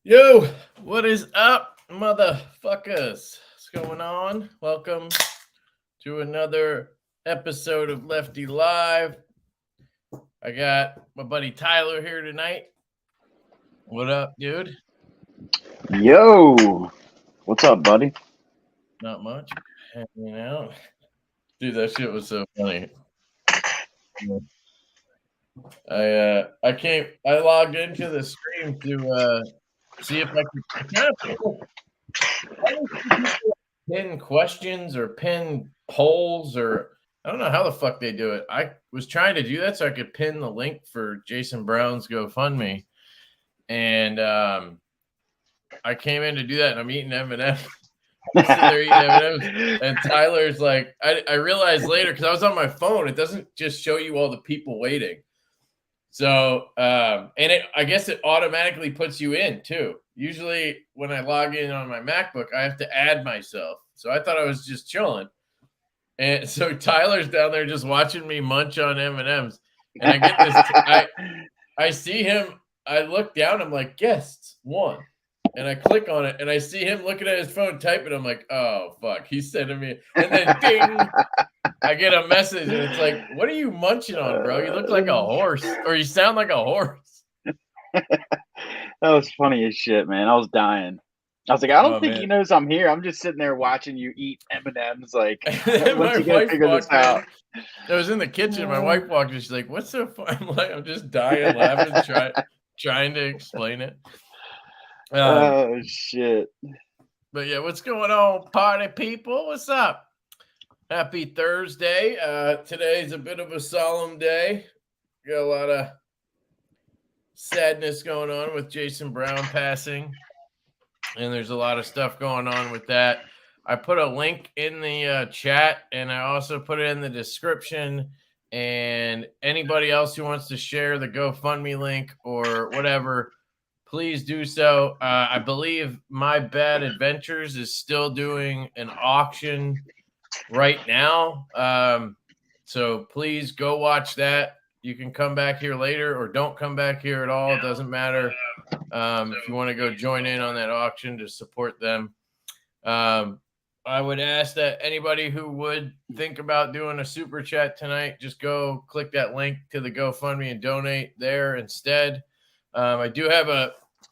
Yo, what is up, motherfuckers? What's going on? Welcome to another episode of Lefty Live. I got my buddy Tyler here tonight. What up, dude? Yo, what's up, buddy? Not much. Hanging out. Dude, that shit was so funny. I logged into the stream to see if I could pin questions or pin polls, or I don't know how the fuck they do it. I was trying to do that so I could pin the link for Jason Brown's GoFundMe, and I came in to do that, and I'm eating M&M. Sitting there eating M&Ms, and Tyler's like, I realized later because I was on my phone, it doesn't just show you all the people waiting. So, I guess it automatically puts you in too. Usually when I log in on my MacBook, I have to add myself. So I thought I was just chilling. And so Tyler's down there just watching me munch on M&Ms. And I get this, I see him, I look down, I'm like, guests, one. And I click on it and I see him looking at his phone typing. I'm like, oh, fuck. He's sending me. And then ding, I get a message and it's like, what are you munching on, bro? You look like a horse, or you sound like a horse. That was funny as shit, man. I was dying. I was like, I don't think he knows I'm here. I'm just sitting there watching you eat M&Ms. Like, my wife walked in. I was in the kitchen. My wife walked in. She's like, what's so fun? I'm just dying laughing, trying to explain it. Oh, shit. But yeah, what's going on, party people? What's up? Happy Thursday. Today's a bit of a solemn day. Got a lot of sadness going on with Jason Brown passing. And there's a lot of stuff going on with that. I put a link in the chat, and I also put it in the description. And anybody else who wants to share the GoFundMe link or whatever, please do so. I believe My Bad Adventures is still doing an auction right now. So please go watch that. You can come back here later or don't come back here at all. It doesn't matter. If you want to go join in on that auction to support them. I would ask that anybody who would think about doing a super chat tonight, just go click that link to the GoFundMe and donate there instead. I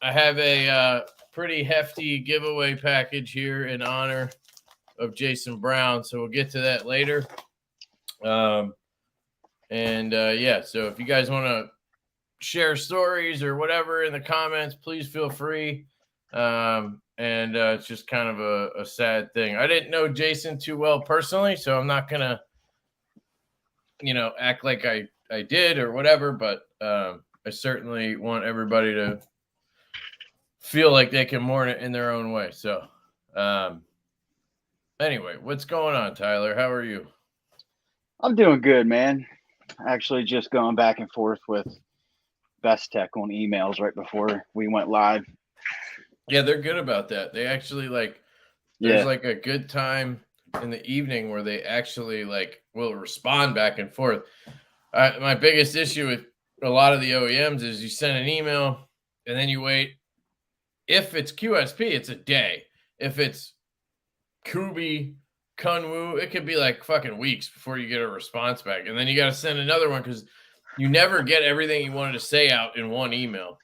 have a pretty hefty giveaway package here in honor of Jason Brown, so we'll get to that later. So if you guys want to share stories or whatever in the comments, please feel free. It's just kind of a sad thing. I didn't know Jason too well personally, so I'm not gonna, act like I did or whatever, but I certainly want everybody to feel like they can mourn it in their own way. So anyway, what's going on, Tyler? How are you? I'm doing good, man. Actually, just going back and forth with Best Tech on emails right before we went live. Yeah, they're good about that. They actually there's like a good time in the evening where they actually will respond back and forth. My biggest issue with a lot of the OEMs is you send an email and then you wait. If it's QSP, it's a day. If it's Kubi, Kunwu, it could be like fucking weeks before you get a response back. And then you got to send another one because you never get everything you wanted to say out in one email.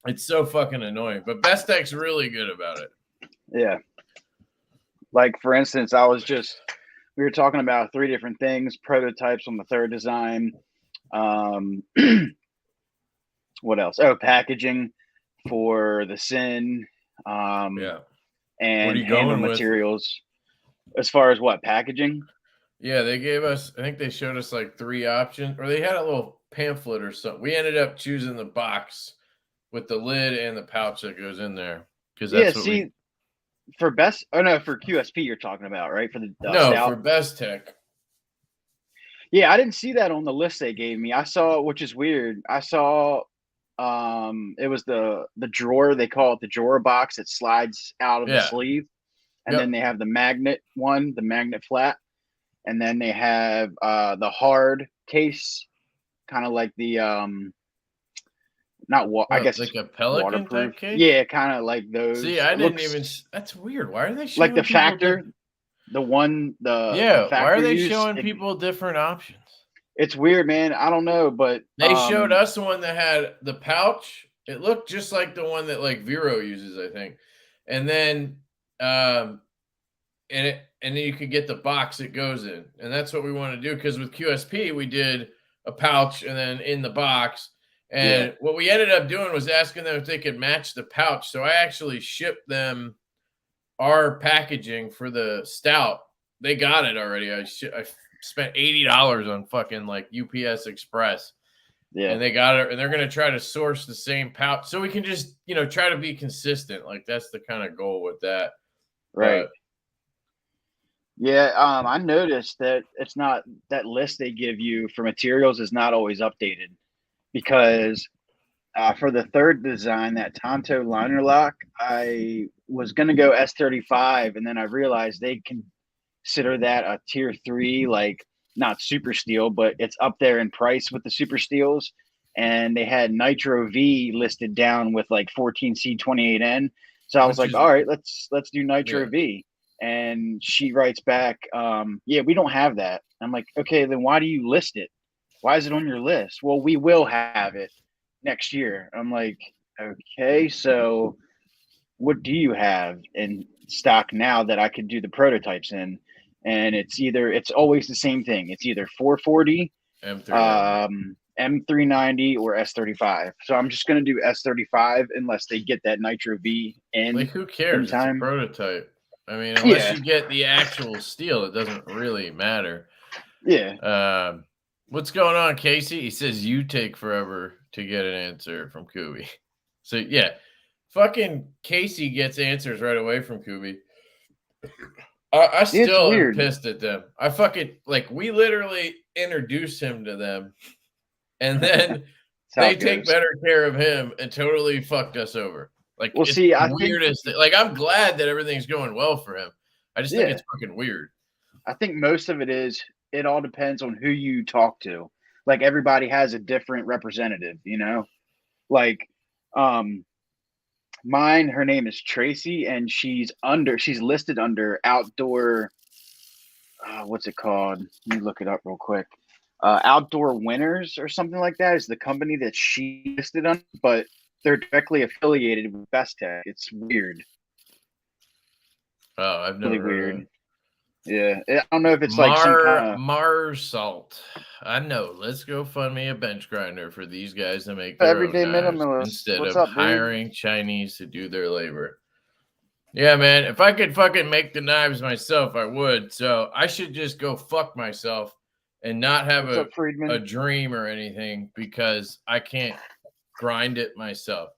It's so fucking annoying. But Best Tech's really good about it. Yeah. Like, for instance, we were talking about 3 different things, prototypes on the third design. What else? Oh, packaging for the Sin. Yeah. And handle materials. As far as what, packaging? Yeah, they gave us, I think they showed us 3 options, or they had a little pamphlet or something. We ended up choosing the box with the lid and the pouch that goes in there. Because that's for QSP you're talking about, right? For the for Best Tech. Yeah, I didn't see that on the list they gave me. I saw, which is weird. I saw it was the drawer. They call it the drawer box. It slides out of the sleeve. And then they have the magnet one, the magnet flat. And then they have the hard case, kind of like the I guess like a Pelican waterproof. type case. Yeah, kind of like those. See, I didn't even. That's weird. Why are they showing like the people Factor, the Yeah, why are Factor they use. showing people different options? It's weird, man. I don't know, but They showed us the one that had the pouch. It looked just like the one that like Vero uses, I think. And then and then you could get the box it goes in. And that's what we want to do, because with QSP we did a pouch and then in the box. And what we ended up doing was asking them if they could match the pouch. So I actually shipped them our packaging for the stout. They got it already. I spent $80 on fucking like UPS Express. Yeah. And they got it, and they're going to try to source the same pouch so we can just, try to be consistent. Like that's the kind of goal with that. Right. But, yeah. I noticed that it's not that list they give you for materials is not always updated, because for the third design, that Tonto liner lock, I was going to go S35, and then I realized they consider that a tier 3, like not super steel, but it's up there in price with the super steels. And they had Nitro V listed down with like 14C28N. So I was like, all right, let's do Nitro V. And she writes back, yeah, we don't have that. I'm like, okay, then why do you list it? Why is it on your list? Well, we will have it next year. I'm like, okay, so what do you have in stock now that I could do the prototypes in? And it's always the same thing. It's either 440, M390, or S35. So I'm just going to do S35 unless they get that Nitro V in. Like, who cares? It's a prototype. I mean, unless you get the actual steel, it doesn't really matter. Yeah. What's going on, Casey? He says you take forever to get an answer from Kubi. So, yeah. Fucking Casey gets answers right away from Kubi. I still am pissed at them. I fucking, like, we literally introduced him to them, and then they take better care of him and totally fucked us over. Like, well, it's see, the weirdest thing. Like, I'm glad that everything's going well for him. I just think it's fucking weird. I think most of it all depends on who you talk to. Like, everybody has a different representative, like, mine, her name is Tracy, and she's listed under outdoor. What's it called? Let me look it up real quick. Outdoor Winners or something like that is the company that she listed on, but they're directly affiliated with Best Tech. It's weird. Oh, I've never heard of it. Yeah, I don't know if it's like some kind of Mars Salt. I know. Let's go fund me a bench grinder for these guys to make their everyday own knives minimalist instead of hiring Chinese to do their labor. Yeah, man. If I could fucking make the knives myself, I would. So I should just go fuck myself and not have a dream or anything, because I can't grind it myself.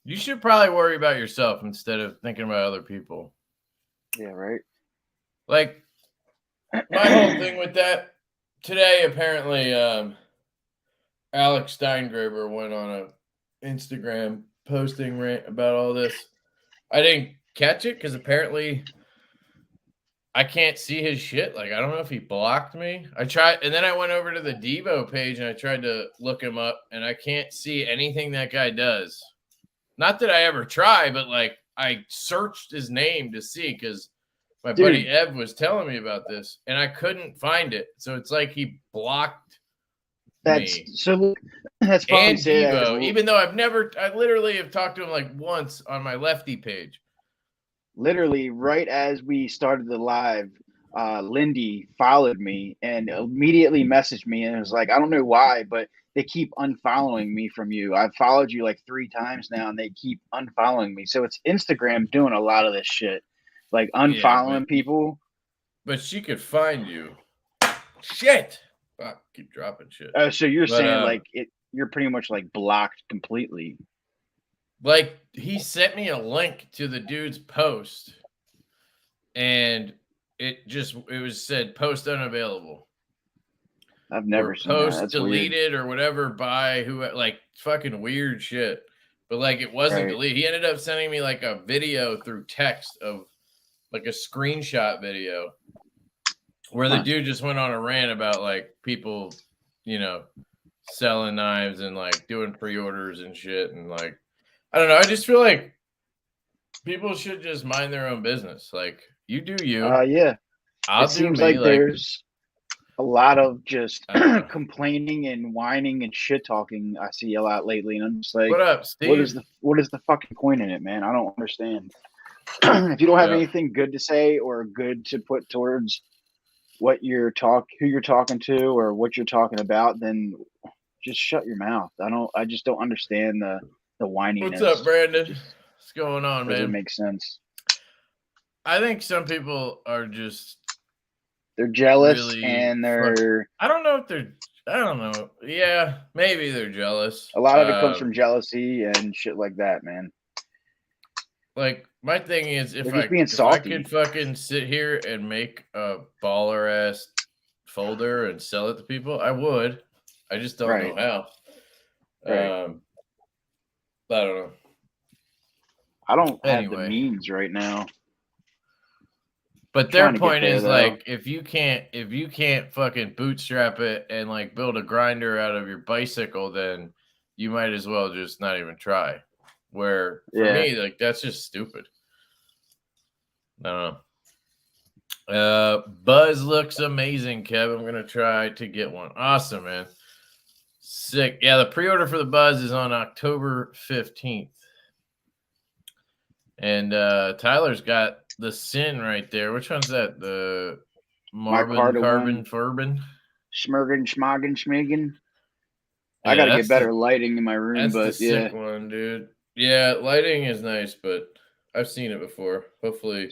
You should probably worry about yourself instead of thinking about other people. Yeah, right. Like, my whole thing with that today, apparently, Alex Steingraber went on a Instagram posting rant about all this. I didn't catch it because apparently I can't see his shit. Like, I don't know if he blocked me. I tried, and then I went over to the Devo page and I tried to look him up, and I can't see anything that guy does. Not that I ever try, but like, I searched his name to see, because my buddy Ev was telling me about this, and I couldn't find it. So it's like he blocked me. So that's funny. And Devo, even though I literally have talked to him like once on my Lefty page. Literally, right as we started the live, Lindy followed me and immediately messaged me, and it was like, I don't know why, but they keep unfollowing me from you. I've followed you like 3 times now, and they keep unfollowing me. So it's Instagram doing a lot of this shit, like unfollowing people. But she could find you. Shit. Fuck, keep dropping shit. So you're saying like you're pretty much like blocked completely. Like, he sent me a link to the dude's post, and it was said post unavailable. I've never seen post that. deleted or whatever by who, like, fucking weird shit. But like, it wasn't deleted. He ended up sending me like a video through text of like a screenshot video where the dude just went on a rant about like people, selling knives and like doing pre-orders and shit. And like, I don't know. I just feel like people should just mind their own business. Like, you do you. Yeah. I'll It do seems me. like there's a lot of just I don't know. complaining and whining and shit talking I see a lot lately, and I'm just like, What up, Steve? what is the fucking point in it, man? I don't understand. If you don't have anything good to say or good to put towards who you're talking to or what you're talking about, then just shut your mouth. I just don't understand the whininess. What's up, Brandon? Just What's going on, doesn't man? make sense. I think some people are just they're jealous really and they're I don't know if they're I don't know. Yeah, maybe they're jealous. A lot of it comes from jealousy and shit like that, man. Like, my thing is, if I could fucking sit here and make a baller ass folder and sell it to people, I would. I just don't know how. I don't know. I don't have the means right now. But their point is like, if you can't fucking bootstrap it and like build a grinder out of your bicycle, then you might as well just not even try. Where for me, like, that's just stupid. I don't know. Buzz looks amazing, Kev. I'm gonna try to get one. Awesome, man. Sick. Yeah, the pre-order for the Buzz is on October 15th. And Tyler's got the Sin right there. Which one's that? The Marvin Carbon Furbin? Schmergen, Schmagen, Schmigen. I gotta get better lighting in my room, that's but the sick one, dude. Yeah, lighting is nice, but I've seen it before. Hopefully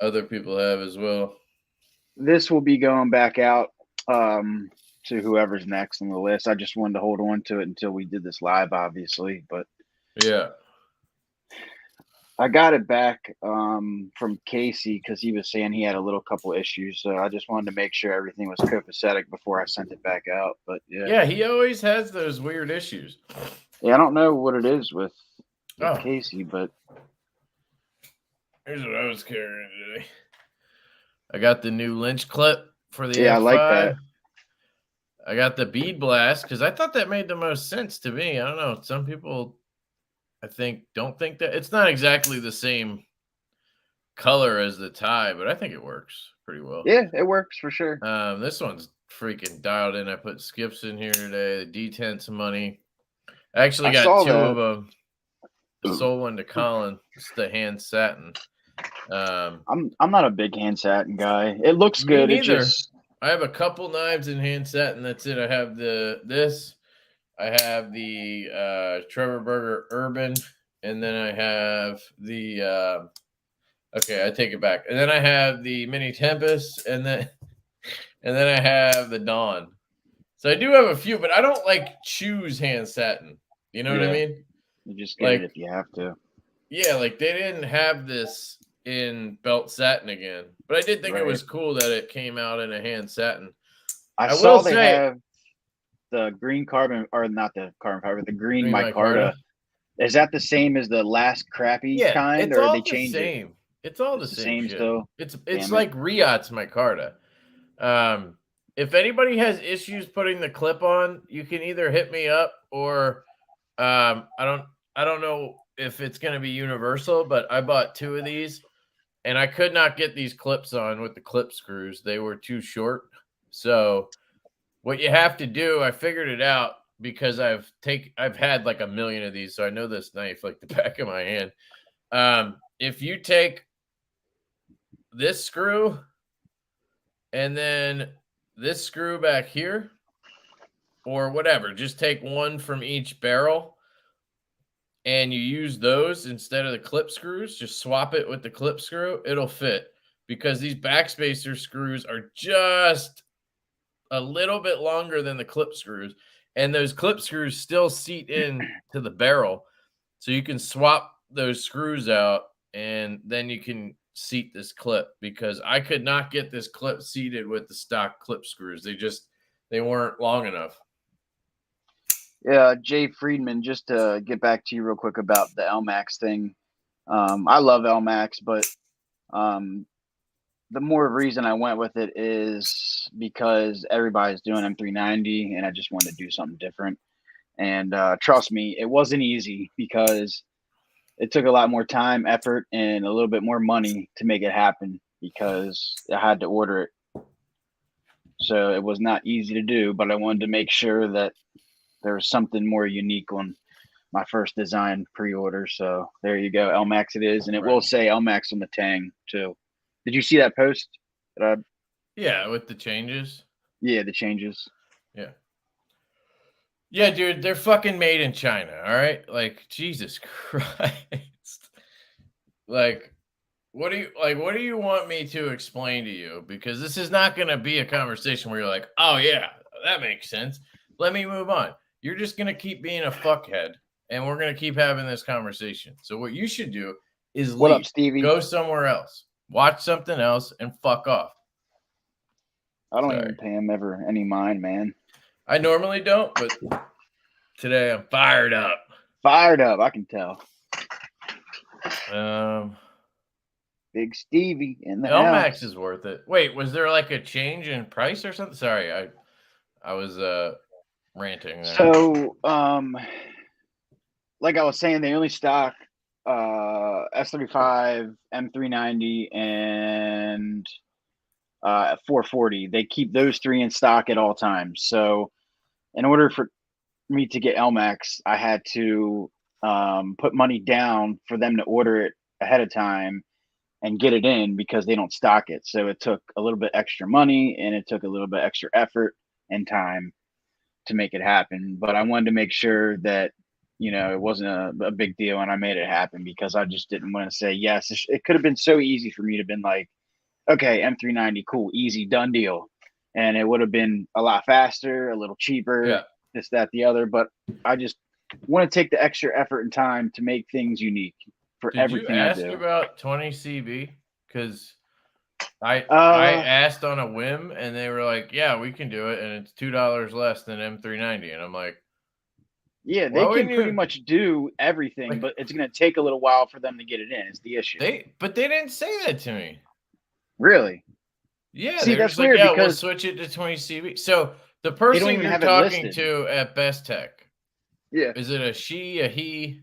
other people have as well. This will be going back out to whoever's next on the list. I just wanted to hold on to it until we did this live, obviously. But yeah, I got it back from Casey because he was saying he had a little couple issues. So I just wanted to make sure everything was copacetic before I sent it back out. But yeah, he always has those weird issues. Yeah, I don't know what it is with Casey, but here's what I was carrying today. I got the new Lynch clip for the F5. I like that. I got the bead blast because I thought that made the most sense to me. I don't know. Some people, I think, don't think that. It's not exactly the same color as the tie, but I think it works pretty well. Yeah, it works for sure. This one's freaking dialed in. I put skips in here today. The D10 some money. I actually got two of them. Sold one to Colin. It's the hand satin. I'm not a big hand satin guy. It looks good. It just I have a couple knives in hand satin. That's it. I have this. I have the Trevor Burger Urban, and then I have the okay, I take it back. And then I have the Mini Tempest, and then I have the Dawn. So I do have a few, but I don't like choose hand satin. You know what I mean? You just get it if you have to. Yeah, like they didn't have this in belt satin again, but I did think it was cool that it came out in a hand satin. I saw they have the green carbon, or not the carbon fiber, the green micarta. Is that the same as the last crappy kind, or they changed it? It's all the same shit. Still. It's like Riot's micarta. If anybody has issues putting the clip on, you can either hit me up or I don't know if it's going to be universal, but I bought two of these and I could not get these clips on with the clip screws. They were too short. So what you have to do, I figured it out because I've had like a million of these, so I know this knife like the back of my hand. If you take this screw and then this screw back here or whatever, just take one from each barrel and you use those instead of the clip screws, just swap it with the clip screw, it'll fit because these backspacer screws are just a little bit longer than the clip screws, and those clip screws still seat in to the barrel, so you can swap those screws out and then you can seat this clip because I could not get this clip seated with the stock clip screws. They weren't long enough. Yeah, Jay Friedman, just to get back to you real quick about the LMAX thing. I love LMAX, but the more reason I went with it is because everybody's doing M390, and I just wanted to do something different. And trust me, it wasn't easy because it took a lot more time, effort, and a little bit more money to make it happen because I had to order it. So it was not easy to do, but I wanted to make sure that there was something more unique on my first design pre-order. So there you go, LMAX it is, and it will say LMAX on the Tang too. Did you see that post? Yeah, with the changes. Yeah, the changes. Yeah. Yeah, dude, they're fucking made in China, all right? Like, Jesus Christ. Like, what do you want me to explain to you? Because this is not going to be a conversation where you're like, "Oh yeah, that makes sense. Let me move on." You're just going to keep being a fuckhead, and we're going to keep having this conversation. So what you should do is What leave. up, Stevie? Go somewhere else. Watch something else and fuck off. I don't even pay him ever any mind, man. I normally don't, but today I'm fired up. Fired up, I can tell. Big Stevie in the LMAX house. is worth it. Wait, was there like a change in price or something? Sorry, I was ranting there. So like I was saying, they only stock S35, M390, and 440. They keep those three in stock at all times. So in order for me to get LMAX, I had to put money down for them to order it ahead of time and get it in because they don't stock it. So it took a little bit extra money and it took a little bit extra effort and time to make it happen. But I wanted to make sure that, you know, it wasn't a big deal and I made it happen because I just didn't want to say yes. It could have been so easy for me to have been like, okay, M390, cool, easy, done deal. And it would have been a lot faster, a little cheaper, this, that, the other. But I just want to take the extra effort and time to make things unique for everything I do. Did you ask about 20 CB? Because I asked on a whim and they were like, yeah, we can do it. And it's $2 less than M390. And I'm like, yeah, they can pretty much do everything, like, but it's going to take a little while for them to get it in is the issue. But they didn't say that to me. Really? Yeah. See, that's weird because we'll switch it to 20 CB. So the person you're talking to at Best Tech, yeah, is it a she, a he?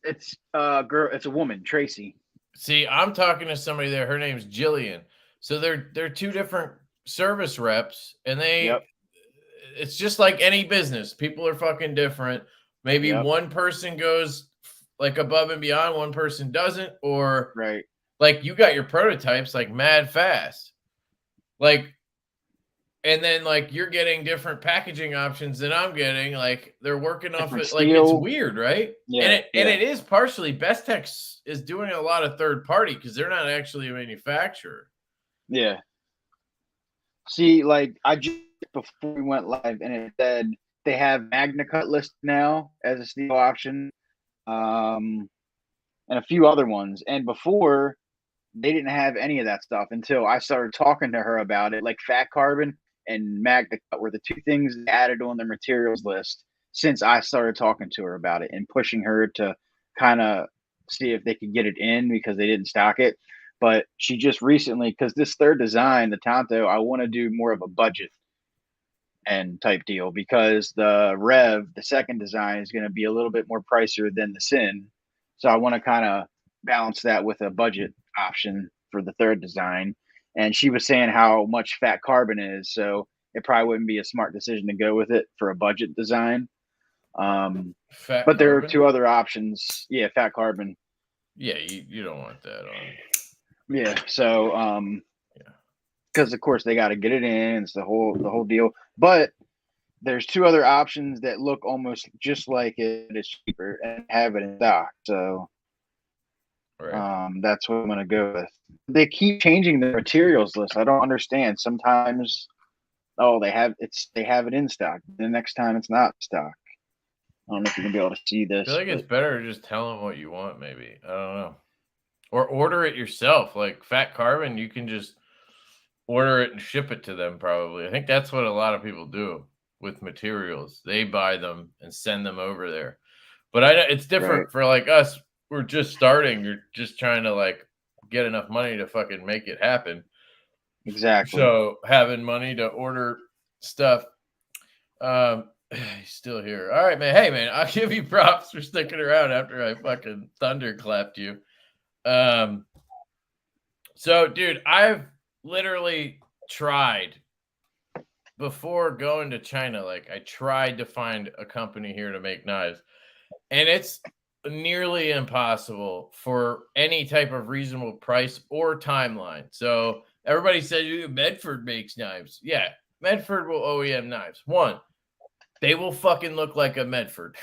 It's a girl. It's a woman, Tracy. See, I'm talking to somebody there. Her name's Jillian. So they're two different service reps, and it's just like any business. People are fucking different. Maybe one person goes like above and beyond, one person doesn't, or like you got your prototypes like mad fast, like. And then, like, you're getting different packaging options than I'm getting. Like, they're working off it. Like, it's weird, right? Yeah. And it is partially Best Tech is doing a lot of third party because they're not actually a manufacturer. Yeah. See, like, I just before we went live, and it said they have MagnaCut listed now as a steel option, and a few other ones. And before, they didn't have any of that stuff until I started talking to her about it, like Fat Carbon and MagnaCut were the two things added on their materials list since I started talking to her about it and pushing her to kind of see if they could get it in because they didn't stock it. But she just recently, because this third design, the Tanto, I want to do more of a budget and type deal because the Rev, the second design, is going to be a little bit more pricier than the Sin. So I want to kind of balance that with a budget option for the third design. And she was saying how much Fat Carbon is, so it probably wouldn't be a smart decision to go with it for a budget design. But there are two other options. Yeah, Fat Carbon. Yeah, you don't want that on. Yeah, so because of course they got to get it in. It's the whole deal. But there's two other options that look almost just like it. It's cheaper and have it in stock. So that's what I'm gonna go with. They keep changing the materials list. I don't understand. Sometimes, they have it in stock. The next time it's not stock. I don't know if you're gonna be able to see this. I feel like it's better to just tell them what you want. Maybe I don't know, or order it yourself. Like Fat Carbon, you can just order it and ship it to them. Probably, I think that's what a lot of people do with materials. They buy them and send them over there. But it's different for like us. We're just starting. You're just trying to like get enough money to fucking make it happen. Exactly. So having money to order stuff. He's still here. All right, man. Hey, man, I'll give you props for sticking around after I fucking thunderclapped you. So, dude, I've literally tried before going to China. Like, I tried to find a company here to make knives, and it's nearly impossible for any type of reasonable price or timeline. So, everybody said Medford makes knives. Yeah, Medford will OEM knives. One, they will fucking look like a Medford.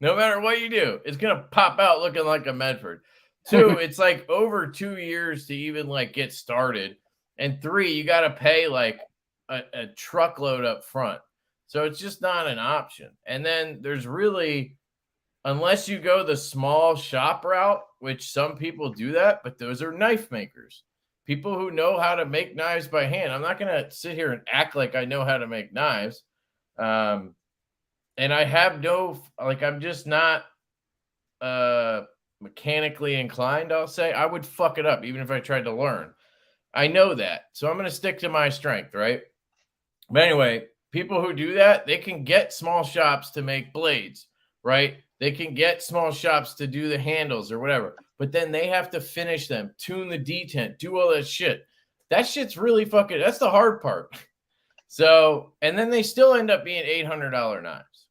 No matter what you do, it's gonna pop out looking like a Medford. Two, it's like over 2 years to even like get started. And three, you gotta pay like a truckload up front. So it's just not an option. And then there's really, unless you go the small shop route, which some people do that, but those are knife makers. People who know how to make knives by hand. I'm not gonna sit here and act like I know how to make knives. And I have no, like, I'm just not mechanically inclined, I'll say. I would fuck it up even if I tried to learn. I know that. So I'm going to stick to my strength, right? But anyway, people who do that, they can get small shops to make blades, right? They can get small shops to do the handles or whatever. But then they have to finish them, tune the detent, do all that shit. That shit's really fucking, that's the hard part. So, and then they still end up being $800 knives.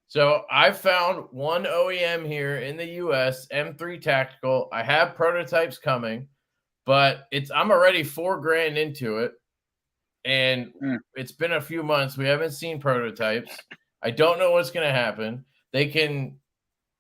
So I found one OEM here in the US, M3 Tactical. I have prototypes coming, but I'm already $4,000 into it. And it's been a few months. We haven't seen prototypes. I don't know what's going to happen. They can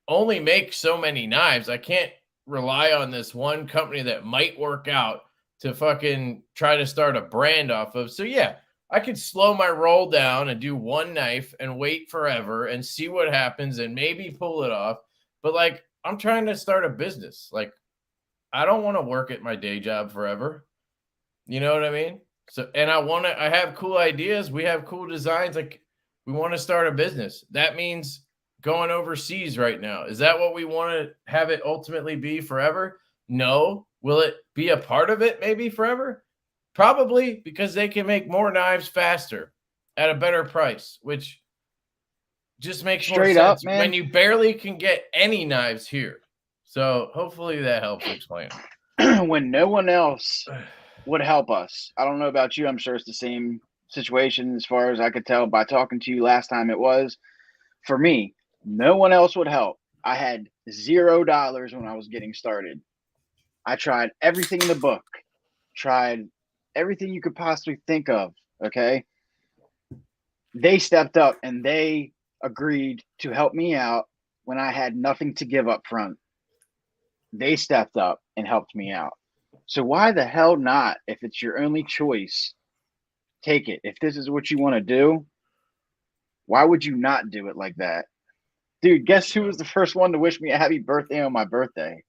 only make so many knives. I can't rely on this one company that might work out to fucking try to start a brand off of. So yeah, I could slow my roll down and do one knife and wait forever and see what happens and maybe pull it off. But like, I'm trying to start a business. Like, I don't want to work at my day job forever. You know what I mean? So, and I have cool ideas. We have cool designs. Like, we want to start a business. That means going overseas right now. Is that what we want to have it ultimately be forever? No. Will it be a part of it maybe forever? Probably, because they can make more knives faster at a better price, which just makes Straight more up, sense man. when you barely can get any knives here. So hopefully that helps explain. When no one else would help us. I don't know about you. I'm sure it's the same situation as far as I could tell by talking to you last time it was. For me, no one else would help. I had $0 when I was getting started. I tried everything in the book, tried everything you could possibly think of. Okay. They stepped up and they agreed to help me out when I had nothing to give up front. They stepped up and helped me out. So why the hell not? If it's your only choice, take it. If this is what you want to do, why would you not do it like that? Dude, guess who was the first one to wish me a happy birthday on my birthday?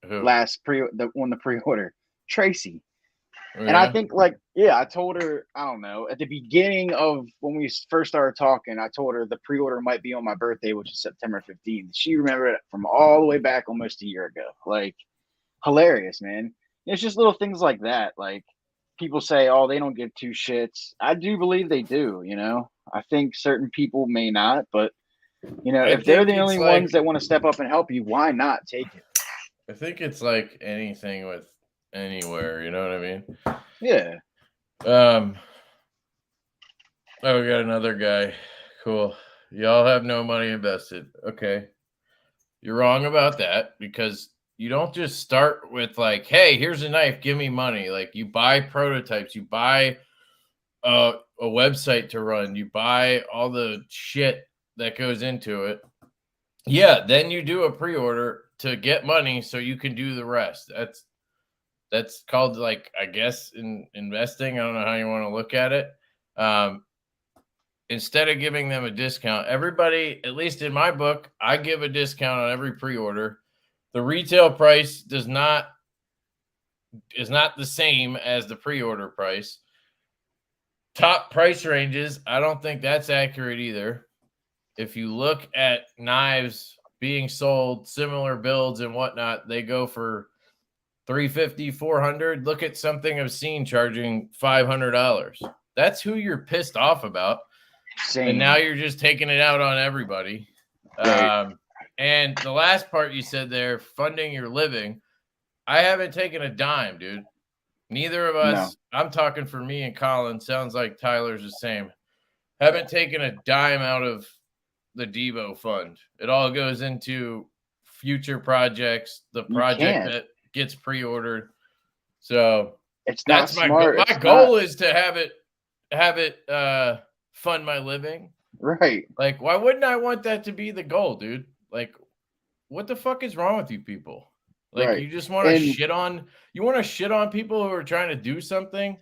Who? On the pre-order. Tracy. Oh, And I yeah? think, like, yeah, I told her, I don't know, at the beginning of when we first started talking, I told her the pre-order might be on my birthday, which is September 15th. She remembered it from all the way back almost a year ago. Like, hilarious, man. It's just little things like that. Like, people say, oh, they don't give two shits. I do believe they do, you know? I think certain people may not, but, you know, I if they're think the it's only like, ones that want to step up and help you, why not take it? I think it's like anything with anywhere, you know what I mean? Yeah. Oh, we got another guy. Cool. Y'all have no money invested. Okay. You're wrong about that because you don't just start with like, hey, here's a knife, give me money. Like, you buy prototypes, you buy a website to run, you buy all the shit that goes into it. Yeah, then you do a pre-order to get money so you can do the rest. That's called, like, I guess, in investing. I don't know how you want to look at it. Instead of giving them a discount, everybody, at least in my book, I give a discount on every pre-order. The retail price is not the same as the pre-order price. Top price ranges, I don't think that's accurate either. If you look at knives being sold, similar builds and whatnot, they go for $350, $400. Look at something I've seen charging $500. That's who you're pissed off about. Same. And now you're just taking it out on everybody. Right. And the last part you said there, funding your living. I haven't taken a dime, dude. Neither of us. No. I'm talking for me and Colin. Sounds like Tyler's the same. Haven't taken a dime out of the Devo fund. It all goes into future projects, the project that gets pre-ordered. So it's not smart. My goal is to have it fund my living. Right. Like, why wouldn't I want that to be the goal, dude? Like, what the fuck is wrong with you people? Like, right. You just want to shit on people who are trying to do something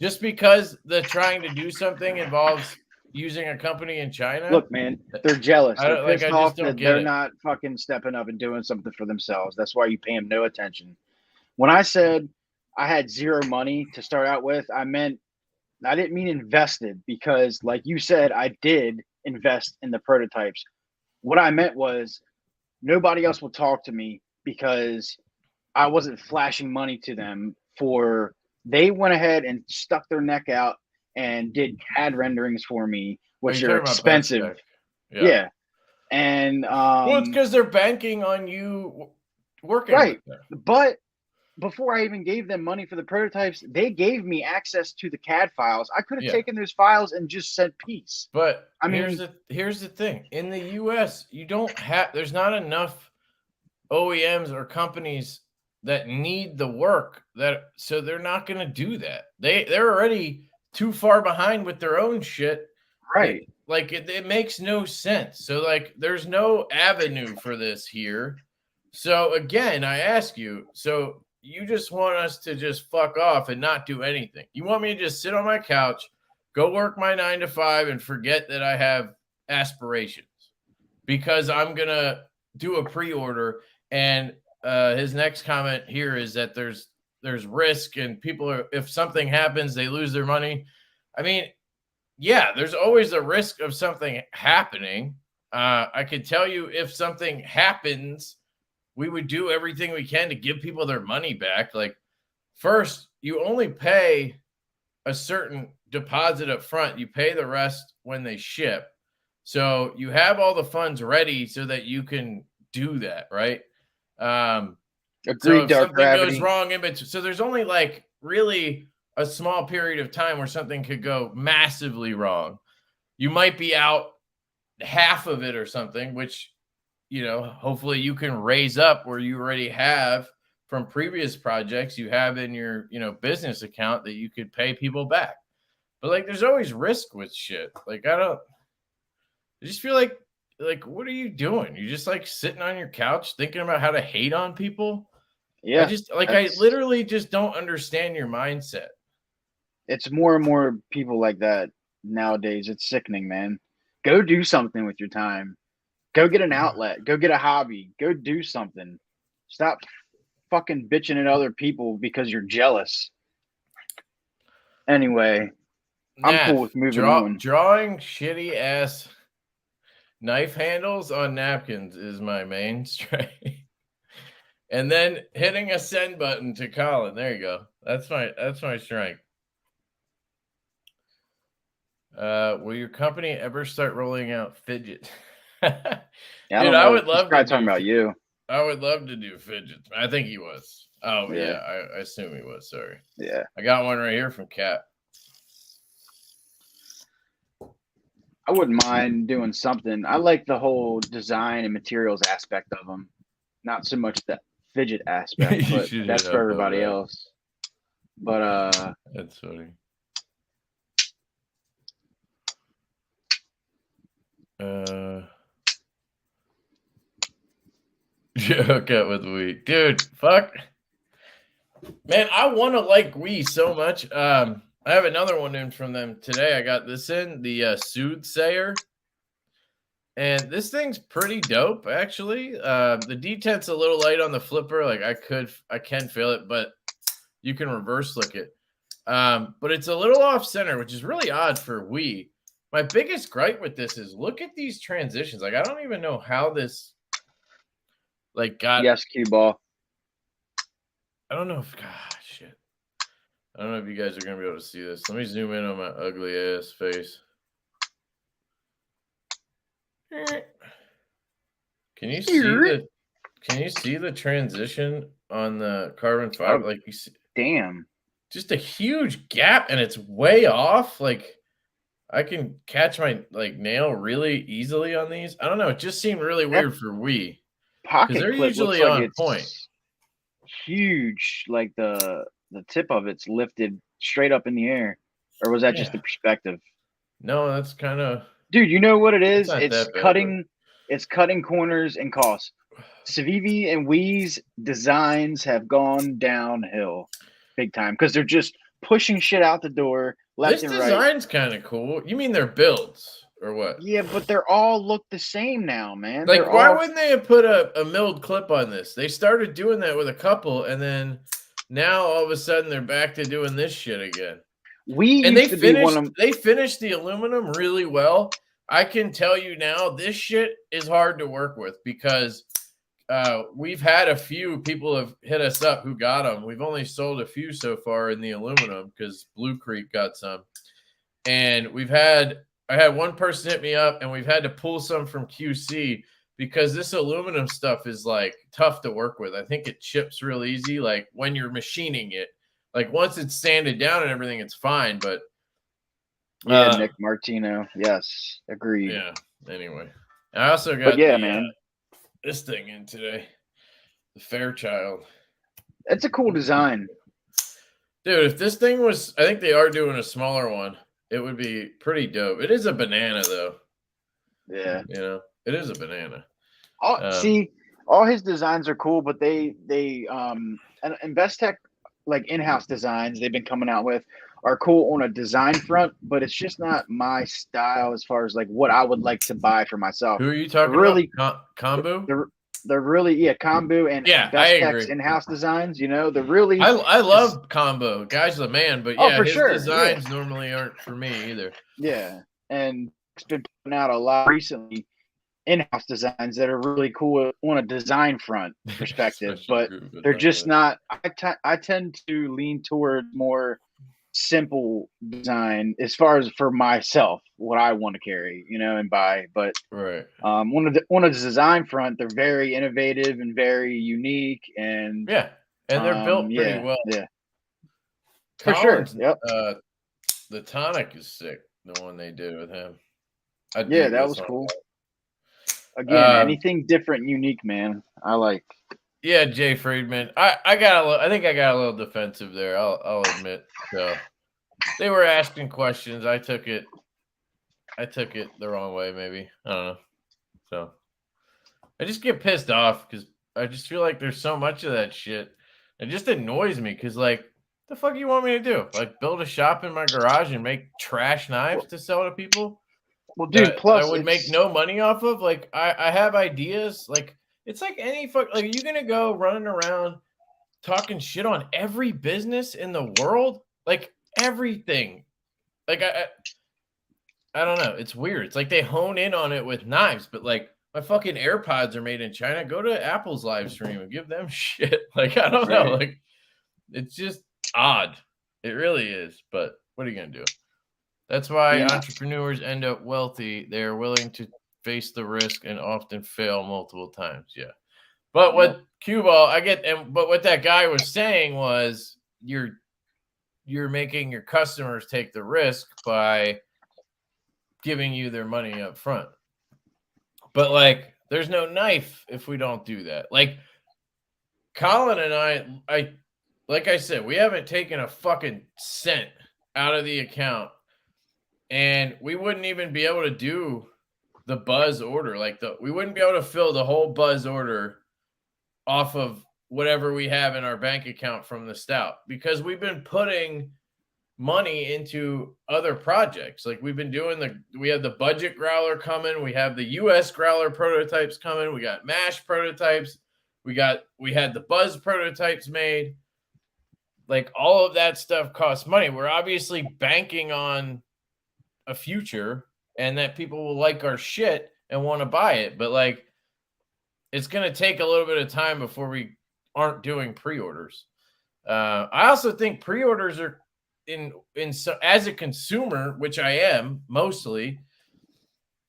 just because the trying to do something involves using a company in China. Look, man, they're jealous. They're pissed off that they're not fucking stepping up and doing something for themselves. That's why you pay them no attention. When I said I had zero money to start out with, I didn't mean invested, because like you said, I did invest in the prototypes. What I meant was nobody else will talk to me because I wasn't flashing money to them they went ahead and stuck their neck out and did CAD renderings for me, which are expensive. Yeah. And well, it's because they're banking on you working. Right. But before I even gave them money for the prototypes, they gave me access to the CAD files. I could have taken those files and just sent peace. But here's the thing. In the US, there's not enough OEMs or companies that need the work, so they're not going to do that. They're already too far behind with their own shit. Right. It makes no sense. So like there's no avenue for this here. So again, I ask you, so you just want us to just fuck off and not do anything. You want me to just sit on my couch, go work my 9 to 5 and forget that I have aspirations because I'm going to do a pre-order. And his next comment here is that there's risk and if something happens, they lose their money. I mean, yeah, there's always a risk of something happening. I can tell you if something happens, we would do everything we can to give people their money back. Like, first, you only pay a certain deposit up front. You pay the rest when they ship. So you have all the funds ready so that you can do that, right? Agreed, so if something goes wrong in between, so there's only like really a small period of time where something could go massively wrong. You might be out half of it or something, which, hopefully you can raise up where you already have from previous projects you have in your, business account that you could pay people back. But like, there's always risk with shit. Like, I just feel like, what are you doing? You're just like sitting on your couch thinking about how to hate on people. Yeah. I literally just don't understand your mindset. It's more and more people like that nowadays. It's sickening, man. Go do something with your time. Go get an outlet. Go get a hobby. Go do something. Stop fucking bitching at other people because you're jealous. Anyway, I'm cool with moving on. Drawing shitty ass knife handles on napkins is my main strength. And then hitting a send button to Colin. There you go. That's my strength. Will your company ever start rolling out fidget? Yeah, dude, I would love to talking about you. I would love to do fidgets. I think he was. Oh yeah, I assume he was. Sorry. Yeah. I got one right here from Kat. I wouldn't mind doing something. I like the whole design and materials aspect of them. Not so much the fidget aspect, but that's for everybody else. But that's funny. Joke out with Wii. Dude, fuck. Man, I want to like Wii so much. I have another one in from them today. I got this in, the Soothsayer. And this thing's pretty dope, actually. The detent's a little light on the flipper. Like I can feel it, but you can reverse slick it. But it's a little off center, which is really odd for Wii. My biggest gripe with this is look at these transitions. Like, I don't even know how this got. Yes, cue ball. I don't know if shit. I don't know if you guys are gonna be able to see this. Let me zoom in on my ugly ass face. Can you see the transition on the carbon fiber? Oh, like you see, damn. just a huge gap, and it's way off. Like I can catch my nail really easily on these. I don't know. It just seemed really weird for Wii because Pocket they're clip looks usually like on it's point. huge. Like the tip of it's lifted straight up in the air, or was that just the perspective? No, that's kind of. Dude, you know what it is? Not It's that bad, cutting corners and costs. Civivi and Wii's designs have gone downhill big time because they're just pushing shit out the door left this and right. design's kind of cool. You mean their builds or what? Yeah, but they're all look the same now, man. Like, They're why all wouldn't they have put a milled clip on this? They started doing that with a couple, and then now all of a sudden they're back to doing this shit again. And they finished the aluminum really well. I can tell you now, this shit is hard to work with because we've had a few people have hit us up who got them. We've only sold a few so far in the aluminum because Blue Creek got some. And I had one person hit me up, and we've had to pull some from QC because this aluminum stuff is like tough to work with. I think it chips real easy. Like when you're machining it, like once it's sanded down and everything, it's fine. But Nick Martino, yes, agreed. Yeah. Anyway, I also got man, this thing in today, the Fairchild. It's a cool design, dude. If this thing was, I think they are doing a smaller one. It would be pretty dope. It is a banana, though. Yeah, you know, it is a banana. See, all his designs are cool, but they and Best Tech, like in-house designs they've been coming out with are cool on a design front, but it's just not my style as far as like what I would like to buy for myself. Who are you talking about? Kombu? They're really Kombu and Best Tech's in-house designs. You know, they're really. I love Kombu. Guy's the man, but yeah, his designs normally aren't for me either. Yeah, and it's been putting out a lot recently in-house designs that are really cool on a design front perspective, but they're just not. I tend to lean toward more simple design as far as for myself, what I want to carry, and buy. But on the design front, they're very innovative and very unique, and they're built pretty well. Yeah, for sure. Yep. The tonic is sick. The one they did with him. That was cool. Again, anything different and unique, man. I like. Yeah, Jay Friedman. I think I got a little defensive there. I'll admit. So they were asking questions. I took it the wrong way, maybe. I don't know. So I just get pissed off because I just feel like there's so much of that shit. It just annoys me because, like, the fuck you want me to do? Like, build a shop in my garage and make trash knives to sell to people? Well, dude, plus I would make no money off of. Like, I have ideas. Like, it's like any fuck. Like, are you gonna go running around talking shit on every business in the world? Like everything. Like I don't know. It's weird. It's like they hone in on it with knives, but like my fucking AirPods are made in China. Go to Apple's live stream and give them shit. Like I don't know. Like it's just odd. It really is. But what are you gonna do? That's why entrepreneurs end up wealthy. They are willing to face the risk and often fail multiple times. Yeah. But what Q-Ball, but what that guy was saying was you're making your customers take the risk by giving you their money up front. But like there's no knife if we don't do that. Like Colin and I like I said, we haven't taken a fucking cent out of the account. And we wouldn't even be able to do the Buzz order. Like we wouldn't be able to fill the whole Buzz order off of whatever we have in our bank account from the stout because we've been putting money into other projects. Like we've been doing we have the budget growler coming. We have the US growler prototypes coming. We got MASH prototypes. We had the Buzz prototypes made. Like all of that stuff costs money. We're obviously banking on a future and that people will like our shit and want to buy it. But like, it's going to take a little bit of time before we aren't doing pre-orders. I also think pre-orders are as a consumer, which I am mostly.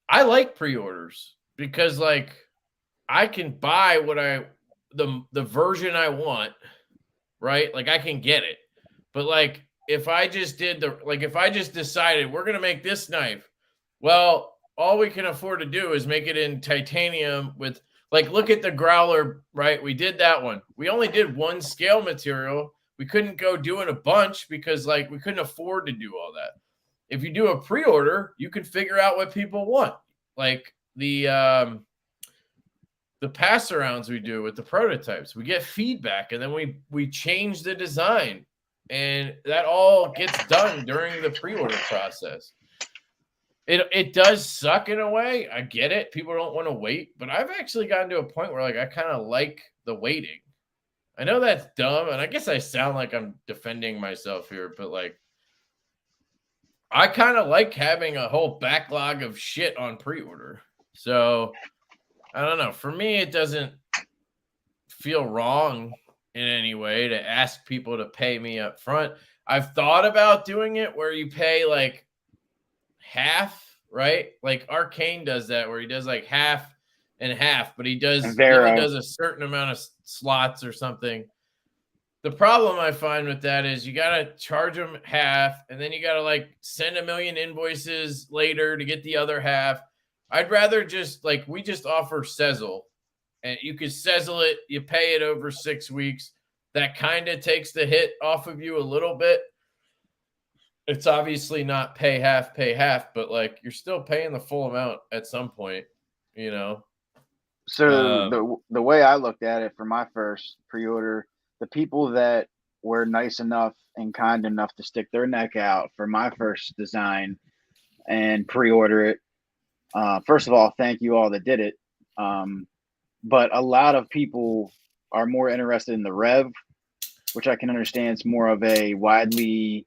I like pre-orders because like I can buy the version I want, right? Like I can get it. But like if I just decided we're gonna make this knife, well, all we can afford to do is make it in titanium with like look at the growler, right? We did that one. We only did one scale material. We couldn't go doing a bunch because like we couldn't afford to do all that. If you do a pre-order, you can figure out what people want. Like the pass arounds we do with the prototypes, we get feedback and then we change the design, and that all gets done during the pre-order process. It does suck in a way. I get it. People don't want to wait, but I've actually gotten to a point where like I kind of like the waiting. I know that's dumb, and I guess I sound like I'm defending myself here, but like I kind of like having a whole backlog of shit on pre-order. So I don't know. For me, it doesn't feel wrong in any way to ask people to pay me up front. I've thought about doing it where you pay like half, right? Like Arcane does that where he does like half and half, but he only does a certain amount of slots or something. The problem I find with that is you got to charge them half, and then you got to like send 1 million invoices later to get the other half. I'd rather just like we just offer Sezzle, and you can Sezzle it. You pay it over 6 weeks. That kind of takes the hit off of you a little bit. It's obviously not pay half, but like you're still paying the full amount at some point, you know. So the way I looked at it for my first pre-order, the people that were nice enough and kind enough to stick their neck out for my first design and pre-order it. First of all, thank you all that did it. But a lot of people are more interested in the Rev, which I can understand is more of a widely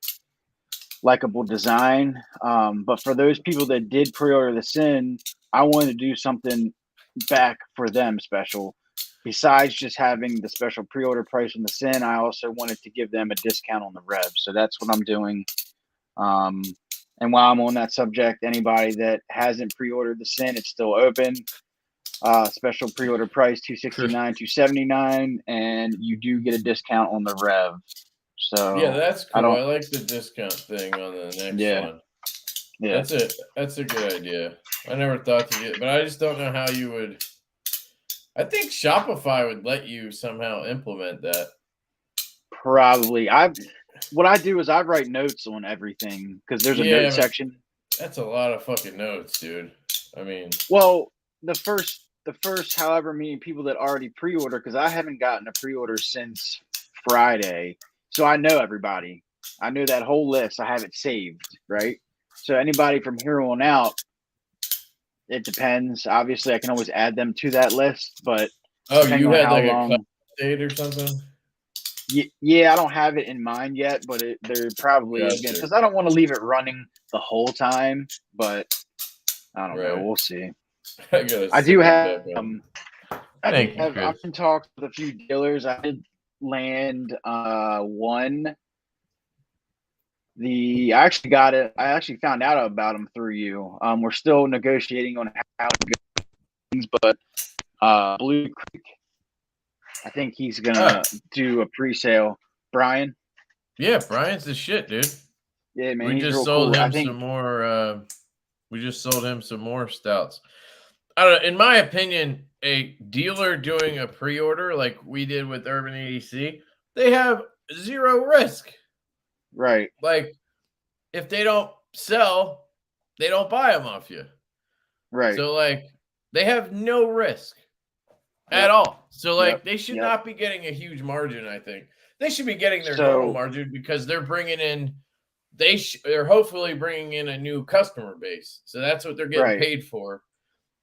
likable design. But for those people that did pre-order the Sin, I wanted to do something back for them special. Besides just having the special pre-order price on the Sin, I also wanted to give them a discount on the Rev. So that's what I'm doing. And while I'm on that subject, anybody that hasn't pre-ordered the Sin, it's still open. Special pre-order price $269, $279, and you do get a discount on the Rev. So yeah, that's cool. I like the discount thing on the next one. Yeah, that's a good idea. I never thought to get, but I just don't know how you would. I think Shopify would let you somehow implement that. Probably. What I do is I write notes on everything because there's a note section. That's a lot of fucking notes, dude. I mean, well, the first however many people that already pre-order, because I haven't gotten a pre-order since Friday, so I know everybody. I know that whole list. I have it saved, right? So anybody from here on out, it depends. Obviously, I can always add them to that list, but you had like a cut date or something? Yeah, I don't have it in mind yet, but there probably is because I don't want to leave it running the whole time. But I don't know. We'll see. I do have. I've been talking with a few dealers. I did land one. I actually got it. I actually found out about them through you. We're still negotiating on how to go things, but Blue Creek, I think he's gonna do a pre-sale. Brian. Yeah, Brian's the shit, dude. Yeah, man. We just sold him some more. We just sold him some more stouts. I don't know. In my opinion, a dealer doing a pre-order like we did with Urban EDC, they have zero risk. Right. Like, if they don't sell, they don't buy them off you. Right. So, like, they have no risk at all. So, like, they should not be getting a huge margin, I think. They should be getting their normal margin because they're bringing in, they're hopefully bringing in a new customer base. So that's what they're getting paid for.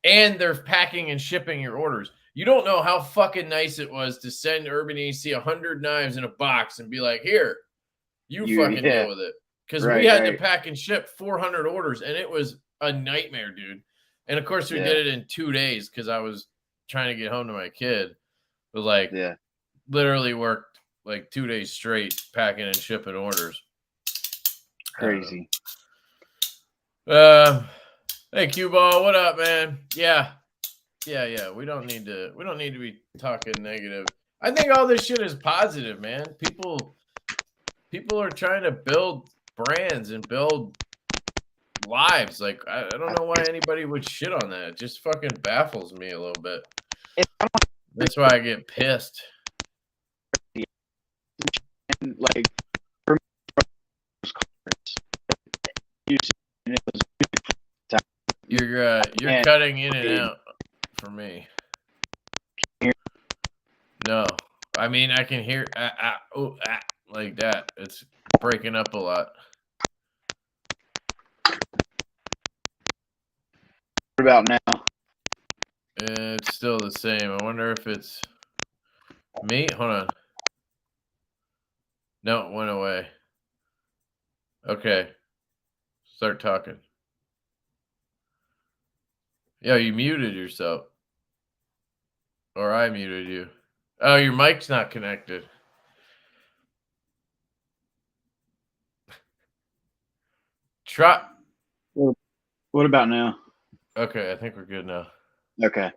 And they're packing and shipping your orders. You don't know how fucking nice it was to send Urban EDC 100 knives in a box and be like, here, you fucking deal with it. Because we had to pack and ship 400 orders, and it was a nightmare, dude. And, of course, we did it in 2 days because I was trying to get home to my kid. But, like, literally worked like 2 days straight packing and shipping orders. Crazy. Hey Q Ball, what up, man? Yeah. We don't need to be talking negative. I think all this shit is positive, man. People are trying to build brands and build lives. Like I don't know why anybody would shit on that. It just fucking baffles me a little bit. That's why I get pissed. Like you're cutting in and out for me. No, I mean I can hear like that. It's breaking up a lot. What about now? It's still the same. I wonder if it's me. Hold on. No, it went away. Okay. Start talking. Yeah, you muted yourself. Or I muted you. Oh, your mic's not connected. Try. What about now? Okay, I think we're good now. Okay.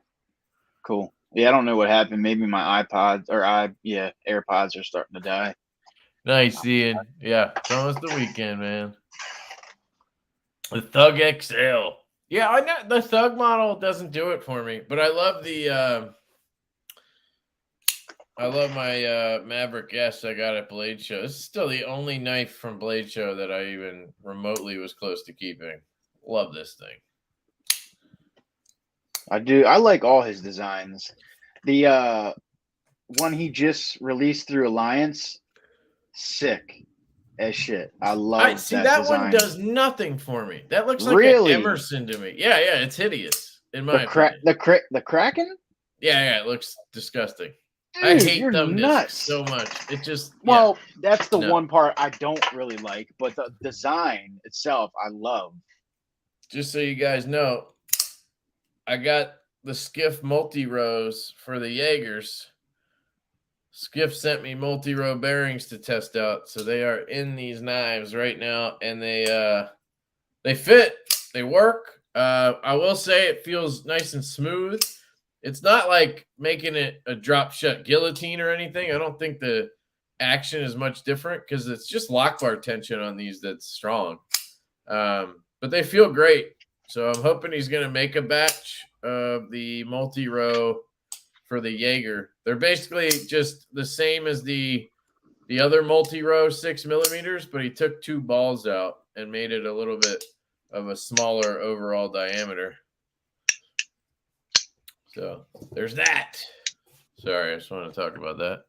Cool. Yeah, I don't know what happened. Maybe my AirPods are starting to die. Nice, Ian. Yeah, it's almost the weekend, man. The Thug XL. Yeah, I know the Thug model doesn't do it for me, but I love the I love my Maverick S I got at Blade Show. This is still the only knife from Blade Show that I even remotely was close to keeping. Love this thing. I do. I like all his designs. The one he just released through Alliance, sick as shit. I love that design. One does nothing for me. That looks like an Emerson to me. Yeah, it's hideous in my opinion. The Kraken? Yeah, it looks disgusting. Dude, I hate thumb discs so much. It just that's the one part I don't really like, but the design itself I love. Just so you guys know, I got the Skiff multi-rows for the Jaegers. Skiff sent me multi-row bearings to test out, so they are in these knives right now, and they fit, they work. I will say it feels nice and smooth. It's not like making it a drop shut guillotine or anything. I don't think the action is much different because it's just lock bar tension on these that's strong. But they feel great. So I'm hoping he's going to make a batch of the multi-row for the Jaeger. They're basically just the same as the other multi-row 6mm, but he took 2 balls out and made it a little bit of a smaller overall diameter. So there's that. Sorry, I just want to talk about that.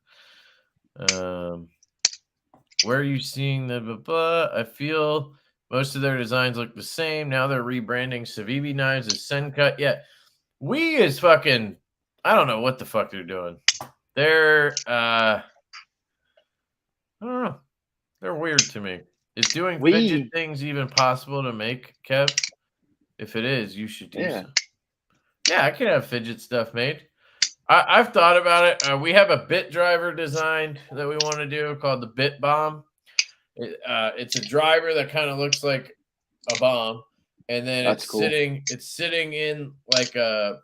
Where are you seeing the I feel most of their designs look the same. Now they're rebranding Civivi knives as Sencut. Yeah. We is fucking, I don't know what the fuck they're doing. They're I don't know. They're weird to me. Is doing fidget things even possible to make, Kev? If it is, you should do so. Yeah, I can have fidget stuff made. I've thought about it. We have a bit driver designed that we want to do called the Bit Bomb. It's a driver that kind of looks like a bomb, and then it's sitting in like a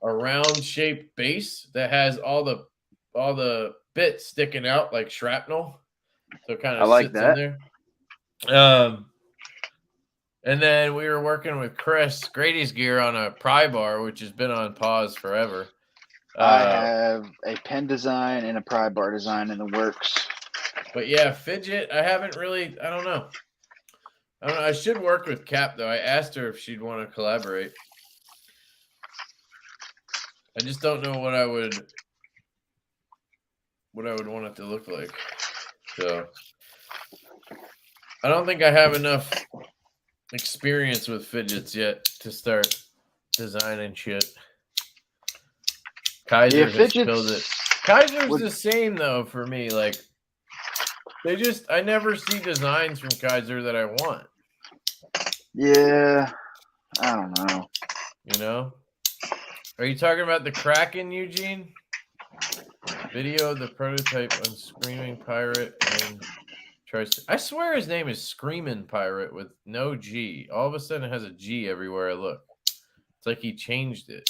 round shaped base that has all the bits sticking out like shrapnel. So it kind of sits in there. And then we were working with Chris Grady's gear on a pry bar, which has been on pause forever. I have a pen design and a pry bar design in the works. But yeah, fidget, I haven't really, I don't know. I should work with Cap, though. I asked her if she'd want to collaborate. I just don't know what I would want it to look like. So I don't think I have enough experience with fidgets yet to start designing shit. Kaiser has killed it. Kaiser's the same though for me. Like I never see designs from Kaiser that I want. Yeah, I don't know. You know? Are you talking about the Kraken, Eugene? Video of the prototype on Screaming Pirate and tries to. I swear his name is Screaming Pirate with no G. All of a sudden, it has a G everywhere I look. It's like he changed it.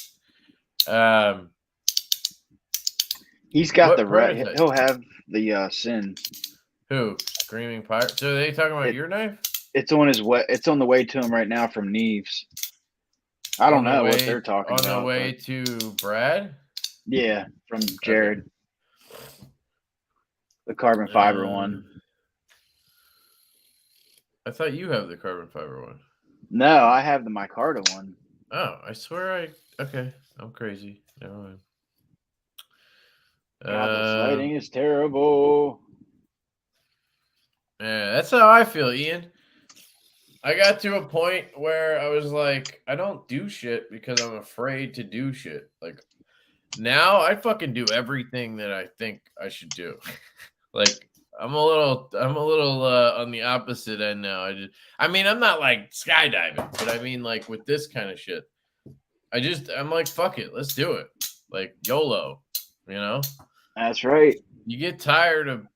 He's got the right. He'll have the sin. Who? Screaming Pirate. So are they talking about your knife? It's on his way. It's on the way to him right now from Neves. I don't know what they're talking about. On the way to Brad? Yeah, from Jared. Okay. The carbon fiber one. I thought you have the carbon fiber one. No, I have the micarta one. Oh, I swear okay. I'm crazy. Never mind. God, this lighting is terrible. Yeah, that's how I feel, Ian. I got to a point where I was like, I don't do shit because I'm afraid to do shit. Like now I fucking do everything that I think I should do. Like I'm a little on the opposite end now. I'm not like skydiving, but I mean like with this kind of shit. I'm like, fuck it, let's do it. Like YOLO, you know? That's right. You get tired of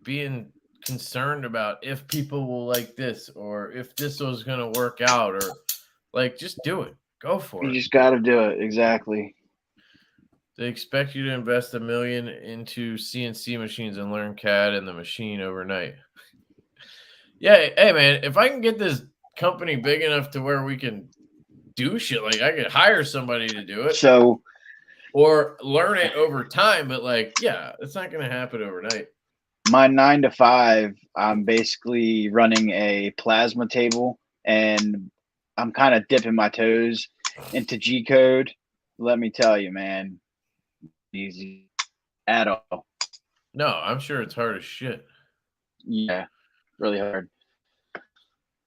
being concerned about if people will like this or if this was going to work out or like just do it. Go for it. You just got to do it. Exactly. They expect you to invest $1 million into CNC machines and learn CAD and the machine overnight. Yeah, hey man, if I can get this company big enough to where we can do shit, like I could hire somebody to do it. So or learn it over time, but like, yeah, it's not going to happen overnight. My 9 to 5, I'm basically running a plasma table, and I'm kind of dipping my toes into G code. Let me tell you, man, easy at all. No, I'm sure it's hard as shit. Yeah, really hard.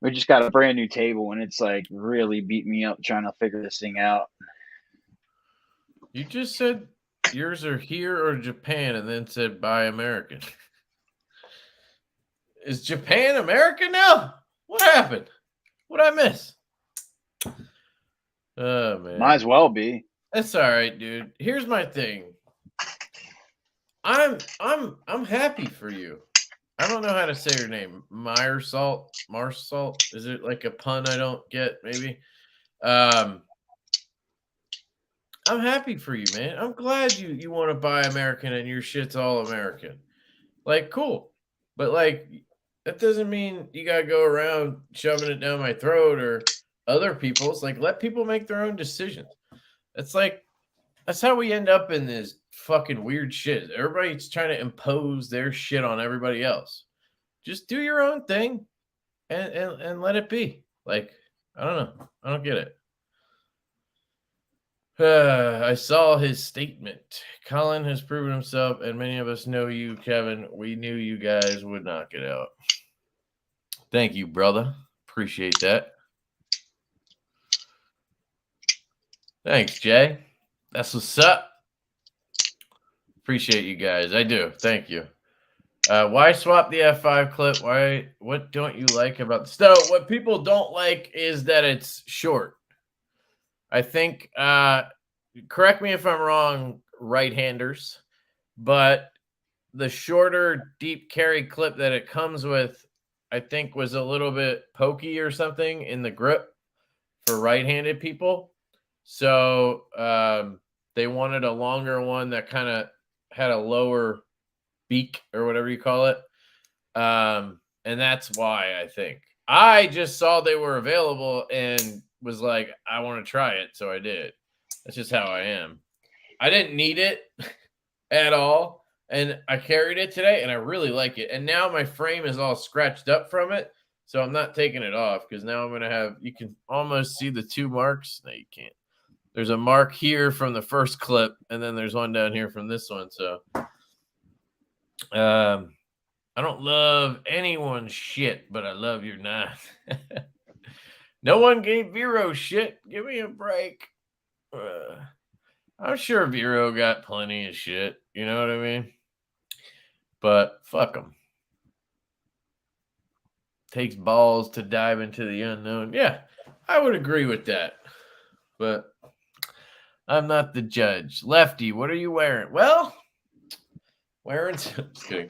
We just got a brand new table, and it's like really beat me up trying to figure this thing out. You just said yours are here or Japan, and then said buy American. Is Japan American now? What happened? What'd I miss? Oh man. Might as well be. That's all right, dude. Here's my thing. I'm happy for you. I don't know how to say your name. Marsalt. Is it like a pun I don't get, maybe? I'm happy for you, man. I'm glad you want to buy American and your shit's all American. Like, cool. But like that doesn't mean you gotta go around shoving it down my throat or other people's. Like, let people make their own decisions. That's how we end up in this fucking weird shit. Everybody's trying to impose their shit on everybody else. Just do your own thing and let it be. Like, I don't know. I don't get it. I saw his statement. Colin has proven himself, and many of us know you, Kevin. We knew you guys would knock it out. Thank you, brother. Appreciate that. Thanks, Jay. That's what's up. Appreciate you guys. I do. Thank you. Why swap the F5 clip? What don't you like about the So what people don't like is that it's short. I think, correct me if I'm wrong, right-handers, but the shorter deep carry clip that it comes with, I think was a little bit pokey or something in the grip for right-handed people. So they wanted a longer one that kind of had a lower beak or whatever you call it. And that's why I think. I just saw they were available and was like, I want to try it. So I did. That's just how I am. I didn't need it at all. And I carried it today and I really like it. And now my frame is all scratched up from it. So I'm not taking it off because now I'm going to have, you can almost see the two marks. No, you can't. There's a mark here from the first clip. And then there's one down here from this one. So I don't love anyone's shit, but I love your knife. No one gave Vero shit. Give me a break. I'm sure Vero got plenty of shit. You know what I mean? But fuck them. Takes balls to dive into the unknown. Yeah, I would agree with that. But I'm not the judge. Lefty, what are you wearing? Well, wearing. Just kidding.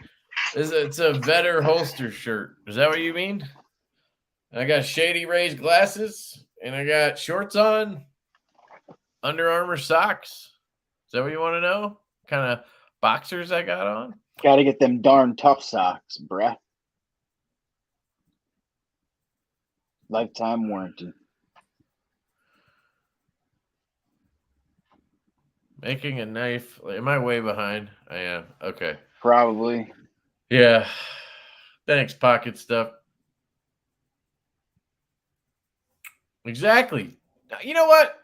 It's a Vetter holster shirt. Is that what you mean? I got Shady Rays glasses, and I got shorts on, Under Armour socks. Is that what you want to know? Kind of boxers I got on? Got to get them darn tough socks, bruh. Lifetime warranty. Making a knife. Am I way behind? I am. Okay. Probably. Yeah. Thanks, Pocket Stuff. Exactly. You know what?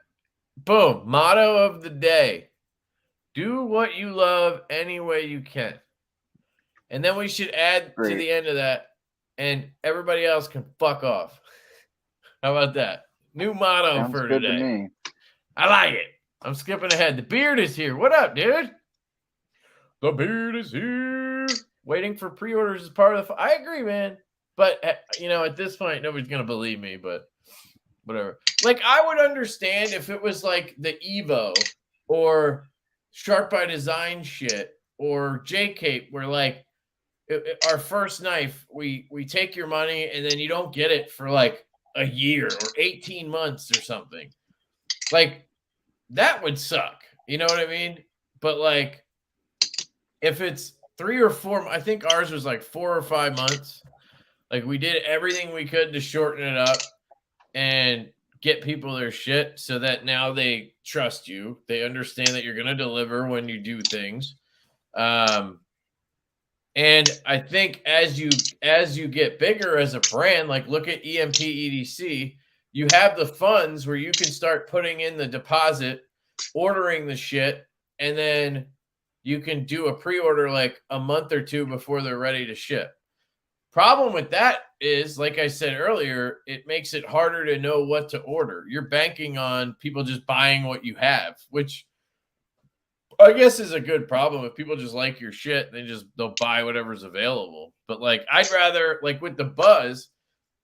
Boom. Motto of the day. Do what you love any way you can. And then we should add to the end of that, and everybody else can fuck off. How about that? New motto Sounds for good today. To me. I like it. I'm skipping ahead. The beard is here. What up, dude? The beard is here. Waiting for pre-orders is part of the... I agree, man. But, at this point, nobody's going to believe me, but whatever. Like, I would understand if it was like the Evo or Sharp by Design shit or J-Cape where, like, our first knife, we take your money and then you don't get it for, like, a year or 18 months or something. Like, that would suck. You know what I mean? But, like, if it's 3 or 4, I think ours was like 4 or 5 months. Like, we did everything we could to shorten it up and get people their shit so that now they trust you. They understand that you're going to deliver when you do things. And I think as you get bigger as a brand, like look at EMP EDC, you have the funds where you can start putting in the deposit, ordering the shit, and then you can do a pre-order like a month or 2 before they're ready to ship. Problem with that is, like I said earlier, it makes it harder to know what to order. You're banking on people just buying what you have, which I guess is a good problem. If people just like your shit, they'll buy whatever's available. But like, I'd rather, like with the Buzz,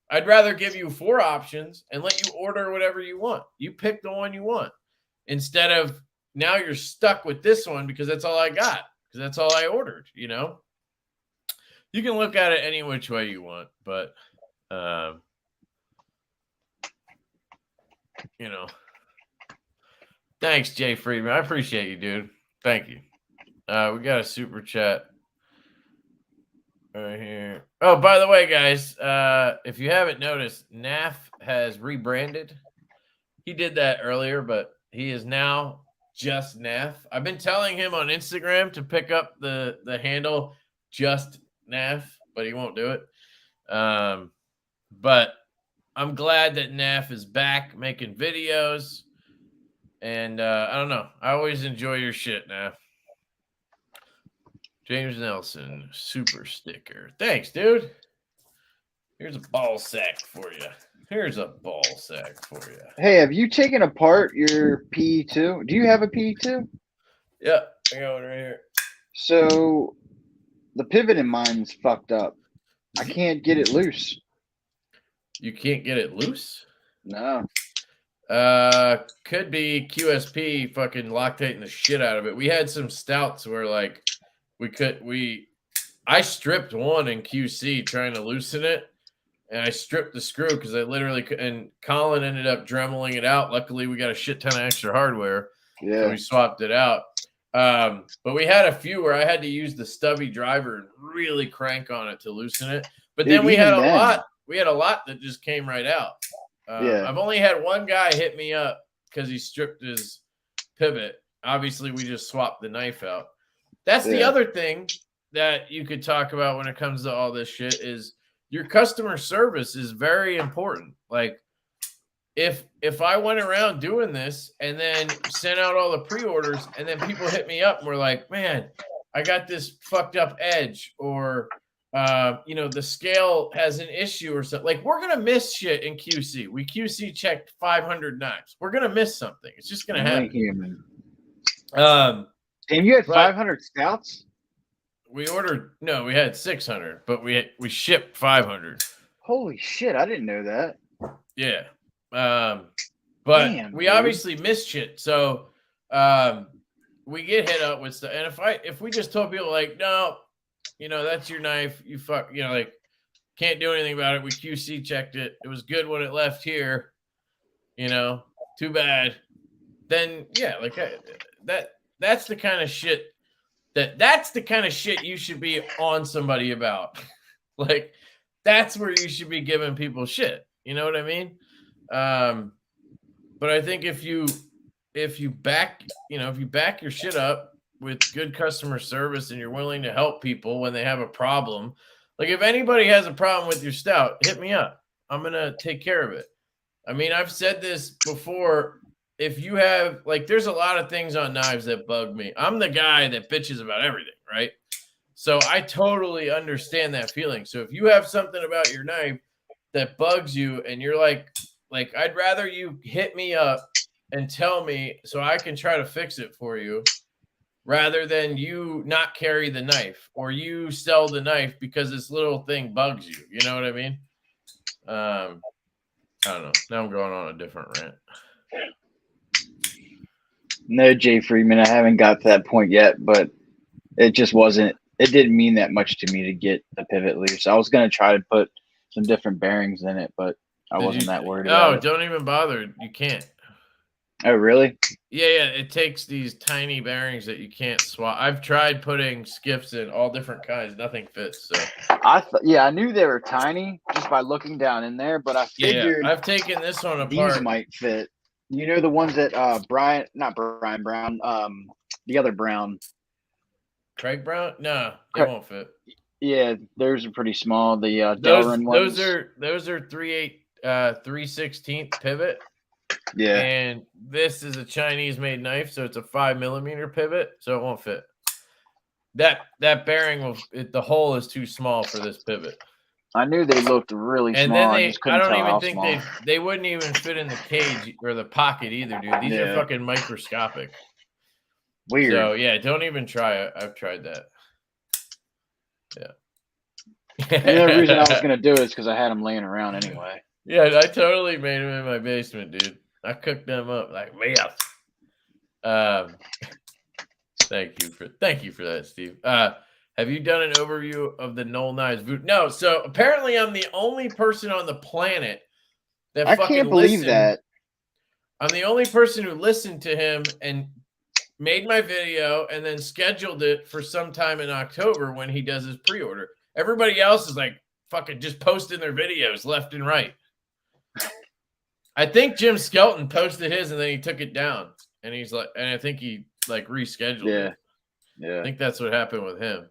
I'd rather give you 4 options and let you order whatever you want. You pick the one you want instead of now you're stuck with this one because that's all I got, because that's all I ordered, You can look at it any which way you want, but, thanks, Jay Friedman. I appreciate you, dude. Thank you. We got a super chat right here. Oh, by the way, guys, if you haven't noticed, NAF has rebranded. He did that earlier, but he is now just NAF. I've been telling him on Instagram to pick up the handle just NAF, but he won't do it. But I'm glad that NAF is back making videos. And I don't know. I always enjoy your shit, NAF. James Nelson, super sticker. Thanks, dude. Here's a ball sack for you. Hey, have you taken apart your PE2? Do you have a PE2? Yeah, I got one right here. So the pivot in mine's fucked up. I can't get it loose. You can't get it loose? No. Could be QSP fucking Loctating the shit out of it. We had some stouts where like I stripped one in QC trying to loosen it, and I stripped the screw because I literally and Colin ended up dremeling it out. Luckily, we got a shit ton of extra hardware, so we swapped it out. But we had a few where I had to use the stubby driver and really crank on it to loosen it. But then we had a lot. We had a lot that just came right out. I've only had one guy hit me up because he stripped his pivot. Obviously, we just swapped the knife out. That's the other thing that you could talk about when it comes to all this shit is your customer service is very important. Like, if I went around doing this and then sent out all the pre-orders and then people hit me up and were like, man, I got this fucked up edge, or the scale has an issue or something. Like, we're going to miss shit in QC. We QC checked 500 knives. We're going to miss something. It's just going to happen. And you had 500 stouts? We had 600, but we shipped 500. Holy shit, I didn't know that. Yeah. But we obviously missed shit. So we get hit up with stuff. And if we just told people like, no, that's your knife, you fuck, like can't do anything about it. We QC checked it. It was good when it left here. Too bad. Then yeah, like that's the kind of shit that's the kind of shit you should be on somebody about. Like that's where you should be giving people shit. You know what I mean? But I think if you back your shit up with good customer service and you're willing to help people when they have a problem, like if anybody has a problem with your stout, hit me up. I'm going to take care of it. I mean, I've said this before. If you have, like, there's a lot of things on knives that bug me. I'm the guy that bitches about everything, right? So I totally understand that feeling. So if you have something about your knife that bugs you and you're like I'd rather you hit me up and tell me so I can try to fix it for you rather than you not carry the knife or you sell the knife because this little thing bugs you. You know what I mean? I don't know. Now I'm going on a different rant. No, Jay Freeman, I haven't got to that point yet, but it just wasn't. It didn't mean that much to me to get the pivot loose. I was going to try to put some different bearings in it, but I wasn't that worried about it. Oh, don't even bother. You can't. Oh, really? Yeah. It takes these tiny bearings that you can't swap. I've tried putting skips in all different kinds. Nothing fits. So I knew they were tiny just by looking down in there, but I figured I've taken this one apart. These might fit. You know the ones that not Brian Brown, the other Brown. Craig Brown? No, they won't fit. Yeah, those are pretty small. The Delrin ones. Those are 3/16 pivot. Yeah. And this is a Chinese made knife, so it's a 5mm pivot, so it won't fit. That bearing the hole is too small for this pivot. I knew they looked really small. And then I don't even think they wouldn't even fit in the cage or the pocket either, dude. These are fucking microscopic. Weird. So yeah, don't even try it. I've tried that. Yeah. And the only reason I was gonna do it is because I had them laying around anyway. Yeah, I totally made them in my basement, dude. I cooked them up like man. Thank you for that, Steve. Have you done an overview of the Knoll Knives? No. So apparently, I'm the only person on the planet that I can't believe that. I'm the only person who listened to him and made my video and then scheduled it for sometime in October when he does his pre-order. Everybody else is like fucking just posting their videos left and right. I think Jim Skelton posted his and then he took it down. And he's like, and I think he like rescheduled it. Yeah. I think that's what happened with him.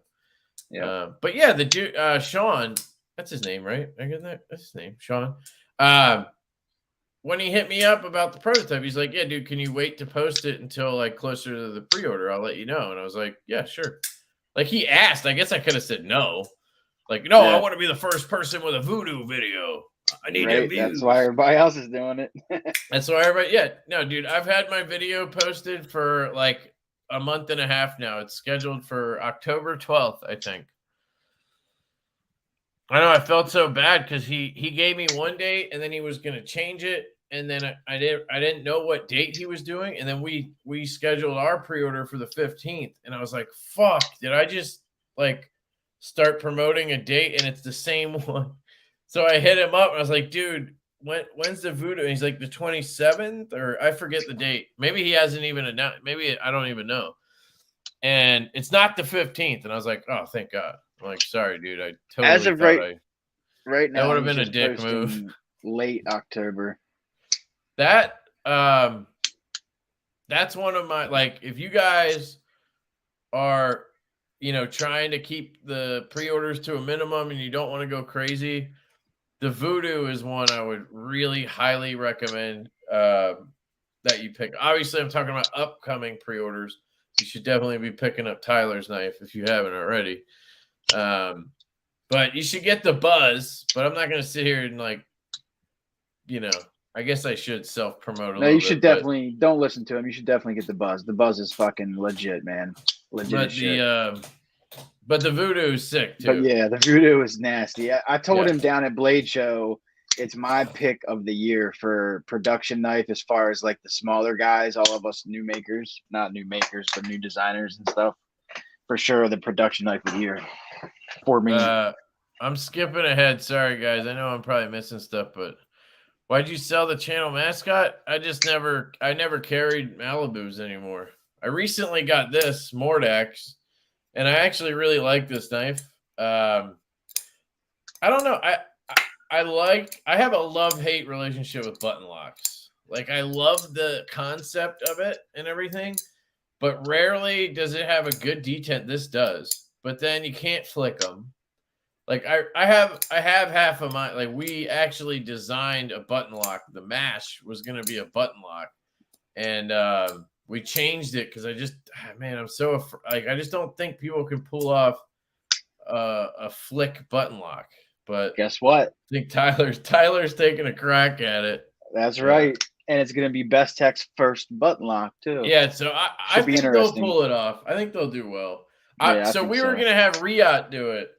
Yeah. But yeah, the dude, Sean, that's his name, right? I get that? That's his name, Sean. When he hit me up about the prototype, he's like, yeah, dude, can you wait to post it until like closer to the pre-order? I'll let you know. And I was like, yeah, sure. Like he asked, I guess I could have said no. Like, no, I want to be the first person with a voodoo video. I need a view. That's why everybody else is doing it. That's why everybody, no, dude, I've had my video posted for like a month and a half now. It's scheduled for October 12th, I think. I know I felt so bad because he gave me one date and then he was going to change it. And then I didn't know what date he was doing. And then we scheduled our pre-order for the 15th. And I was like, fuck, did I just like start promoting a date and it's the same one? So I hit him up and I was like, dude, when's the voodoo? And he's like the 27th or I forget the date. Maybe he hasn't even announced. Maybe I don't even know. And it's not the 15th. And I was like, oh, thank God. I'm like, sorry, dude. I totally as of right now, that would have been a dick move. Late October. That's one of my, like, if you guys are, trying to keep the pre-orders to a minimum and you don't want to go crazy, the Voodoo is one I would really highly recommend that you pick. Obviously, I'm talking about upcoming pre-orders. You should definitely be picking up Tyler's knife if you haven't already. But you should get the Buzz, but I'm not going to sit here and I guess I should self-promote a little bit. No, you should definitely don't listen to him. You should definitely get the Buzz. The Buzz is fucking legit, man. Legit as shit. But the Voodoo is sick too. But yeah, the Voodoo is nasty. I told him down at Blade Show, it's my pick of the year for production knife as far as like the smaller guys, all of us new makers, not new makers, but new designers and stuff. For sure, the production knife of the year for me. I'm skipping ahead. Sorry, guys. I know I'm probably missing stuff, but why'd you sell the channel mascot? I never carried Malibus anymore. I recently got this Mordax, and I actually really like this knife. I don't know. I have a love-hate relationship with button locks. Like, I love the concept of it and everything, but rarely does it have a good detent. This does, but then you can't flick them. Like I have half of mine. Like, we actually designed a button lock. The mash was going to be a button lock, and we changed it because I'm so like, I just don't think people can pull off a flick button lock. But guess what? I think Tyler's taking a crack at it. That's right. And it's going to be Best Tech's first button lock, too. Yeah, so I think they'll pull it off. I think they'll do well. So we were going to have Riot do it.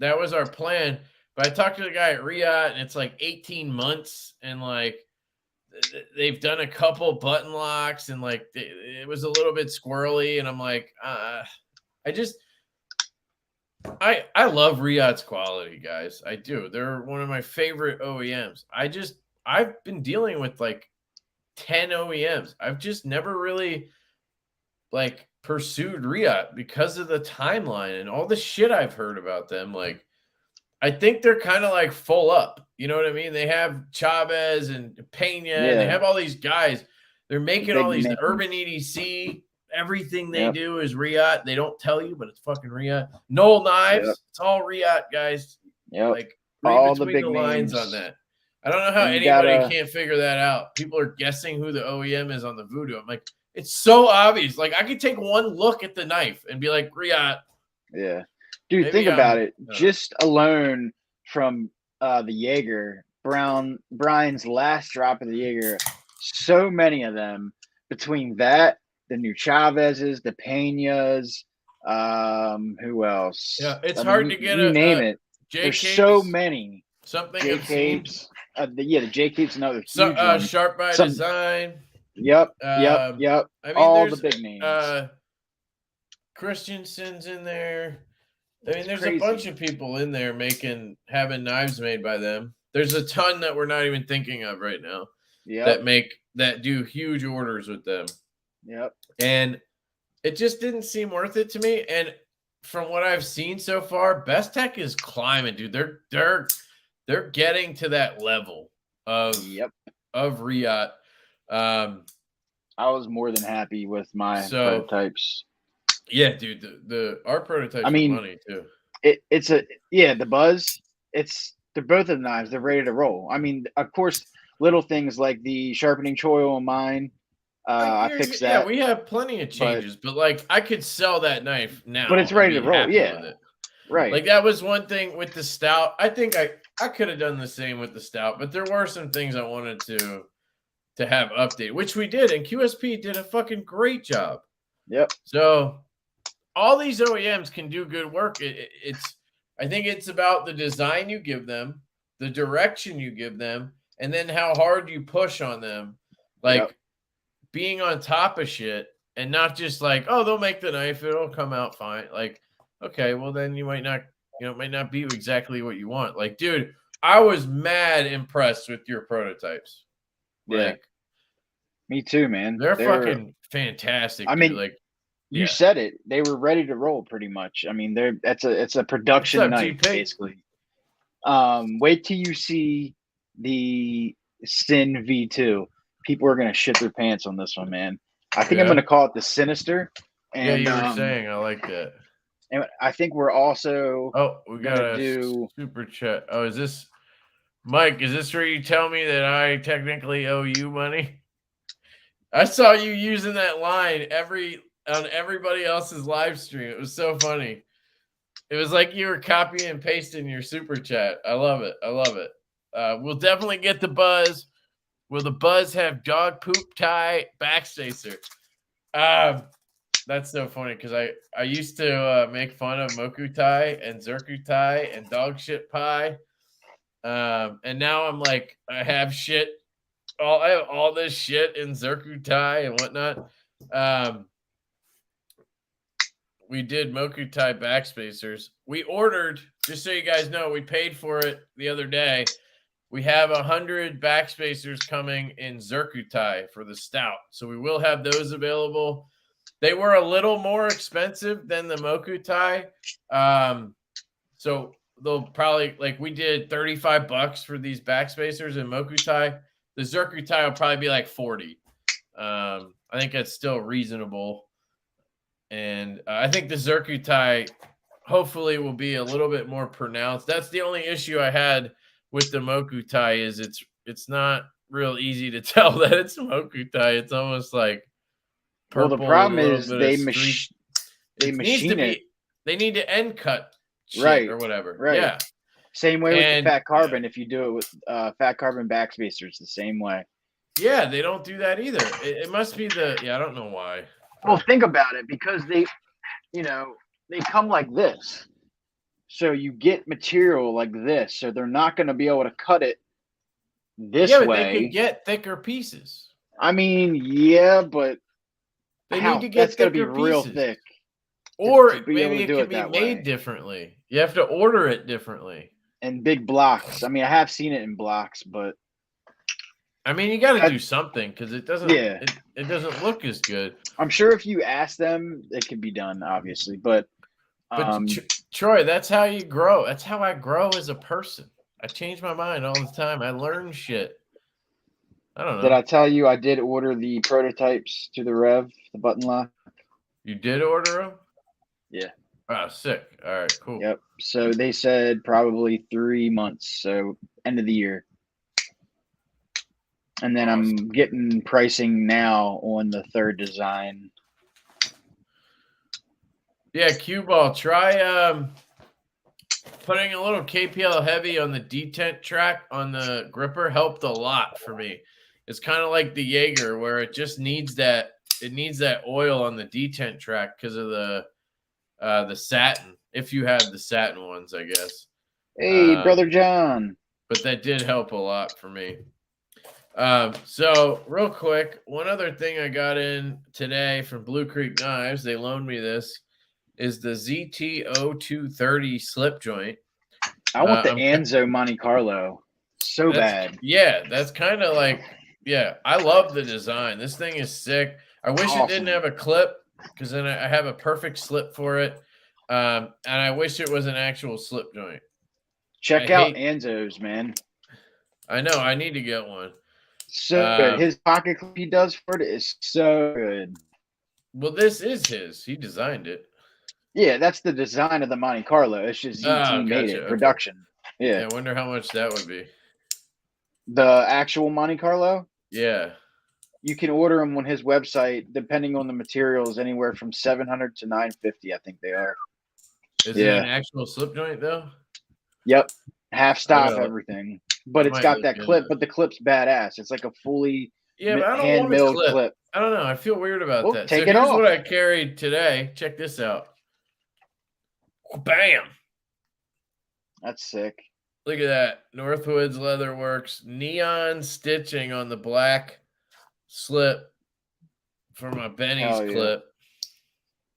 That was our plan. But I talked to the guy at Riot, and it's like 18 months. And, like, they've done a couple button locks, and, like, it was a little bit squirrely. And I'm like, I love Riot's quality, guys. I do. They're one of my favorite OEMs. I've been dealing with like 10 OEMs. I've just never really like pursued Riot because of the timeline and all the shit I've heard about them. Like, I think they're kind of like full up. You know what I mean? They have Chavez and Pena, and they have all these guys. They're making all these Urban EDC. Everything they do is Riot. They don't tell you, but it's fucking Riot. Knoll Knives, it's all Riot, guys. Like, all the big lines on that. I don't know how anybody can't figure that out. People are guessing who the OEM is on the Voodoo. I'm like, it's so obvious. Like, I could take one look at the knife and be like, Riot. Yeah. Dude, think about it. Just alone from the Jaeger, Brian's last drop of the Jaeger, so many of them, between that, the new Chavez's, the Peñas, who else? Yeah, it's hard to get name it. There's so many. Something J Capes. The J Capes, another huge one. Sharp by Design. Yep. I mean, all the big names. Christensen's in there. I mean, there's a bunch of people in there having knives made by them. There's a ton that we're not even thinking of right now. Yeah. That do huge orders with them. Yep. And it just didn't seem worth it to me. And from what I've seen so far, Best Tech is climbing, dude. They're getting to that level of Riot. I was more than happy with my prototypes. Yeah, dude. Our prototypes are money too. The Buzz. They're both of the knives. They're ready to roll. I mean, of course, little things like the sharpening choil on mine. I fixed that. Yeah, we have plenty of changes, but like, I could sell that knife now. But it's ready to roll. Yeah, right. Like, that was one thing with the Stout. I think I could have done the same with the Stout, but there were some things I wanted to have updated, which we did, and QSP did a fucking great job. Yep. So all these OEMs can do good work. I think it's about the design you give them, the direction you give them, and then how hard you push on them. Like, being on top of shit and not just like, oh, they'll make the knife, it'll come out fine. Like, okay, well, then you might not, it might not be exactly what you want. Like, dude, I was mad impressed with your prototypes. Like, me too, man. They're fucking fantastic. I mean, like, you said it. They were ready to roll pretty much. I mean, it's a production knife, basically. Wait till you see the Sin V2. People are gonna shit their pants on this one, man. I think I'm gonna call it the Sinister. And, you were saying, I like that. And I think we're also we gotta do super chat. Oh, is this Mike? Is this where you tell me that I technically owe you money? I saw you using that line on everybody else's live stream. It was so funny. It was like you were copying and pasting your super chat. I love it. We'll definitely get the Buzz. Will the Buzz have dog poop tie backspacer? That's so funny because I used to make fun of Moku tie and Zerku tie and dog shit pie. And now I'm like, I have all this shit in Zircutai and whatnot. We did Mokutai backspacers. We ordered, just so you guys know, we paid for it the other day. We have 100 backspacers coming in Zircutai for the stout. So we will have those available. They were a little more expensive than the Mokutai. So they'll probably, like, we did $35 for these backspacers in Mokutai. The Zircutai will probably be like 40. I think that's still reasonable. And I think the Zircutai hopefully will be a little bit more pronounced. That's the only issue I had with the Mokutai is it's not real easy to tell that it's Mokutai. It's almost like purple. Well, the problem is they machine it. They need to end cut shit right or whatever. Right. Yeah. Same way with the fat carbon. Yeah. If you do it with fat carbon backspacers, the same way. Yeah, they don't do that either. It must be I don't know why. Well, think about it, because they come like this. So you get material like this. So they're not going to be able to cut it this way. But they could get thicker pieces. I mean, yeah, but they need to get that's going to be real thick. Or maybe it could be made differently. You have to order it differently. In big blocks. I mean, I have seen it in blocks, but I mean, you got to do something because it doesn't. Yeah. It doesn't look as good. I'm sure if you ask them, it could be done, obviously. But Troy, that's how you grow. That's how I grow as a person. I change my mind all the time. I learn shit. I don't know. Did I tell you I did order the prototypes to the Rev, the button lock? You did order them? Yeah. Oh, sick. All right, cool. Yep. So they said probably 3 months. So end of the year. And then I'm getting pricing now on the third design. Yeah, cue ball. Try putting a little KPL heavy on the detent track on the gripper helped a lot for me. It's kind of like the Jaeger where it just needs that. It needs that oil on the detent track because of the satin. If you have the satin ones, I guess. Hey, brother John. But that did help a lot for me. So real quick, one other thing I got in today from Blue Creek Knives, they loaned me this, is the ZT0230 slip joint. I want the Anzo Monte Carlo so bad. Yeah, that's kind of like, yeah, I love the design. This thing is sick. I wish it didn't have a clip because then I have a perfect slip for it. And I wish it was an actual slip joint. Check out Anzo's, man. I know. I need to get one. So good. His pocket clip he does for it is so good. Well, this is his. He designed it. Yeah, that's the design of the Monte Carlo. It's just ZT made it. Production. Yeah. I wonder how much that would be. The actual Monte Carlo? Yeah. You can order them on his website, depending on the materials, anywhere from $700 to $950. I think they are. Is it an actual slip joint though? Yep. Half stop everything. But it's got that clip, but the clip's badass. It's like a fully hand-milled clip. I don't know. I feel weird about that. Take it off. Here's what I carried today. Check this out. Bam. That's sick. Look at that. Northwoods Leatherworks. Neon stitching on the black slip for my Benny's clip.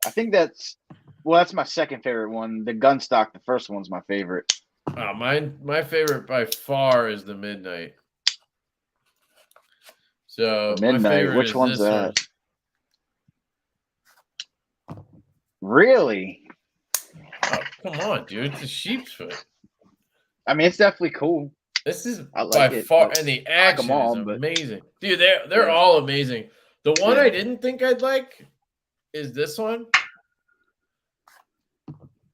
I think that's my second favorite one. The Gunstock, the first one's my favorite. Oh, my favorite by far is the Midnight. So Midnight, which one's that? Really? Oh, come on, dude. It's a sheep's foot. I mean, it's definitely cool. This is by far, and the action is amazing. Dude, they're all amazing. The one I didn't think I'd like is this one.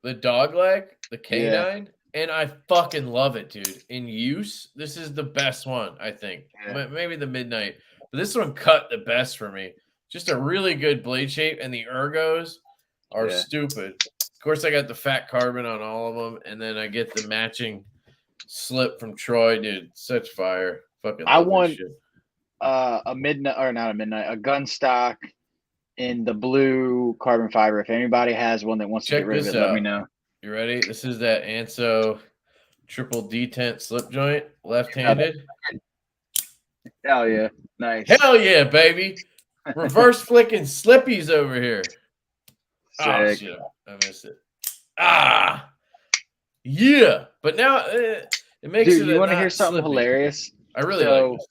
The dog leg, the K9. And I fucking love it, dude. In use, this is the best one, I think. Yeah. Maybe the Midnight. But this one cut the best for me. Just a really good blade shape, and the ergos are stupid. Of course, I got the fat carbon on all of them, and then I get the matching slip from Troy, dude. Such fire. Fucking I want a Midnight, or not a Midnight, a Gunstock in the blue carbon fiber. If anybody has one that wants to get rid of it, let me know. You ready? This is that Anso triple detent slip joint, left-handed. Hell yeah. Nice. Hell yeah, baby. Reverse flicking slippies over here. Oh, Sick. shit. I missed it. Ah. Yeah. But now it makes Dude, it you want to hear not something slippy. hilarious? I really like this.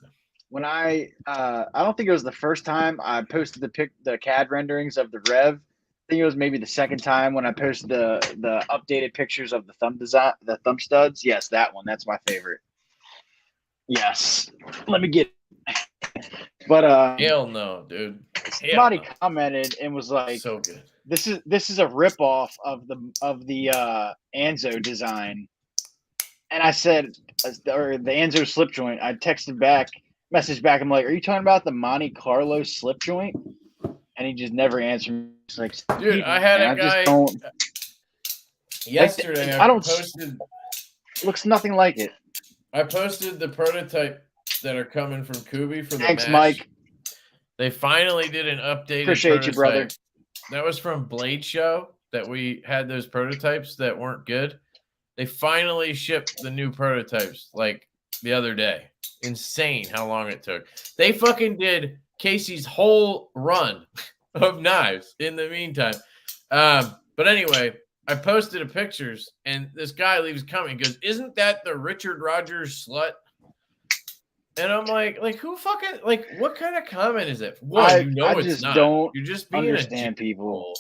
When I don't think it was the first time I posted the CAD renderings of the Rev. I think it was maybe the second time when I posted the updated pictures of the thumb studs. Yes, that one. That's my favorite. Yes. Let me get it. But Hell no, dude. somebody commented and was like, so good. This is a ripoff of the Anzo design. And I said, or the Anzo slip joint. I messaged back. I'm like, are you talking about the Monte Carlo slip joint? And he just never answered me. He's like, dude, I had a guy yesterday. I posted. Looks nothing like it. I posted the prototype that are coming from Kubi for the Thanks, match. Mike. They finally did an updated. Appreciate prototype. You, brother. That was from Blade Show that we had those prototypes that weren't good. They finally shipped the new prototypes like the other day. Insane how long it took. They fucking did Casey's whole run of knives in the meantime. But anyway, I posted the pictures and this guy leaves a comment. He goes, "Isn't that the Richard Rogers slut?" And I'm like who fucking what kind of comment is it? One, I it's just not. don't You're just being understand people.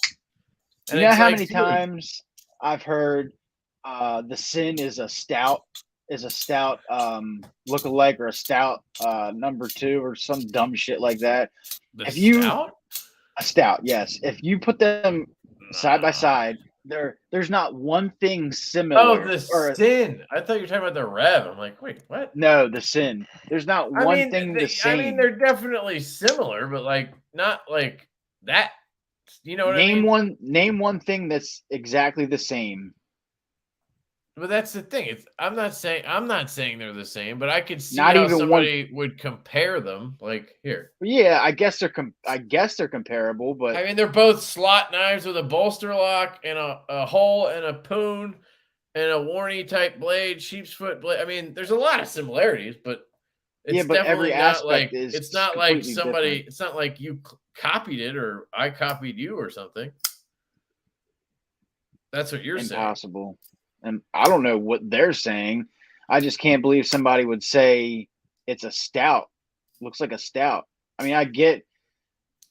And you know how many times I've heard the Sin is a stout look-alike or a stout number 2 or some dumb shit like that. A stout, yes. If you put them side by side, there's not one thing similar. Oh, the Sin. I thought you were talking about the Rev. I'm like, wait, what? No, the Sin. There's not one thing the same. I mean, they're definitely similar, but not like that. You know what I mean? Name one thing that's exactly the same. But that's the thing. I'm not saying they're the same, but I could see how somebody would compare them. Like here. Yeah, I guess they're comparable, but I mean they're both slot knives with a bolster lock and a hole and a poon and a Warney type blade, sheep's foot blade. I mean, there's a lot of similarities, but it's definitely every not aspect like is it's not like somebody. Different. It's not like you copied it or I copied you or something. That's what you're saying. Impossible. And I don't know what they're saying. I just can't believe somebody would say it's a stout. Looks like a stout. I mean, I get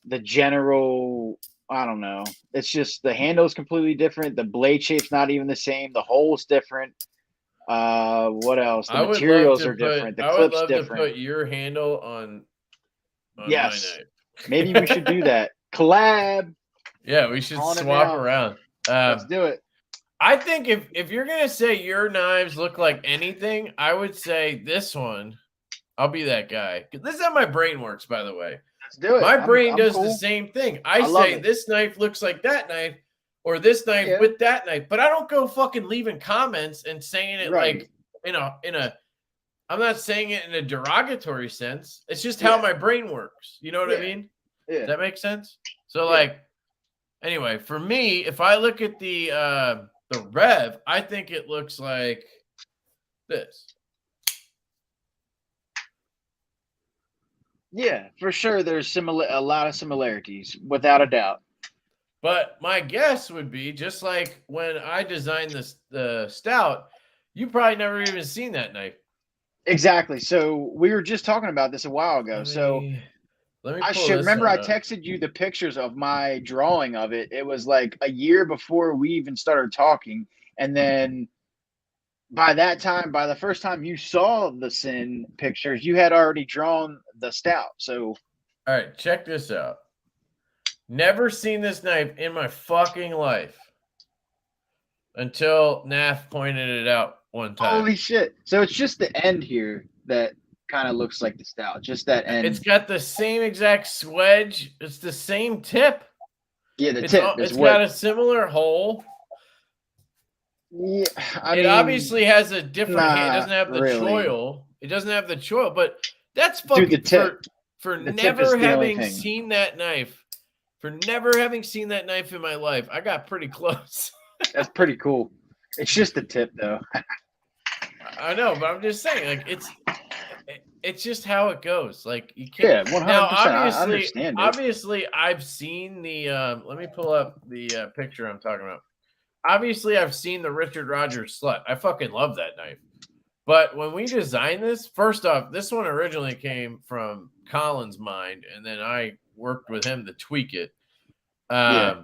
the general, I don't know. It's just the handle is completely different. The blade shape's not even the same. The hole's different. What else? The materials are different. The clip's different. I would love to put your handle on yes. my knife. Maybe we should do that. Collab. Yeah, we should swap around. Let's do it. I think if you're going to say your knives look like anything, I would say this one. I'll be that guy. This is how my brain works, by the way. Let's do it. My brain does the same thing. I say this knife looks like that knife or this knife with that knife, but I don't go fucking leaving comments and saying it like in a I'm not saying it in a derogatory sense. It's just how my brain works. You know what I mean? Yeah. Does that make sense? So anyway, for me, if I look at the Rev, I think it looks like this. Yeah, for sure. There's a lot of similarities, without a doubt. But my guess would be just like when I designed the stout, you probably never even seen that knife. Exactly. So we were just talking about this a while ago. I should remember I texted you the pictures of my drawing of it. It was like a year before we even started talking. And then by the first time you saw the Sin pictures, you had already drawn the stout. So, all right, check this out. Never seen this knife in my fucking life until Naf pointed it out one time. Holy shit. So it's just the end here that kind of looks like the stout. Just that end. It's got the same exact swedge. It's the same tip. Yeah, the tip. It's got a similar hole. Yeah, it obviously has a different hand. It doesn't have the choil. It doesn't have the choil, but that's fucking for never having seen that knife. For never having seen that knife in my life, I got pretty close. That's pretty cool. It's just the tip, though. I know, but I'm just saying, like it's just how it goes. Like you can't. Yeah, 100%. Now, I understand it. obviously, I've seen the. Let me pull up the picture I'm talking about. Obviously, I've seen the Richard Rogers slut. I fucking love that knife. But when we designed this, first off, this one originally came from Colin's mind, and then I worked with him to tweak it. Yeah.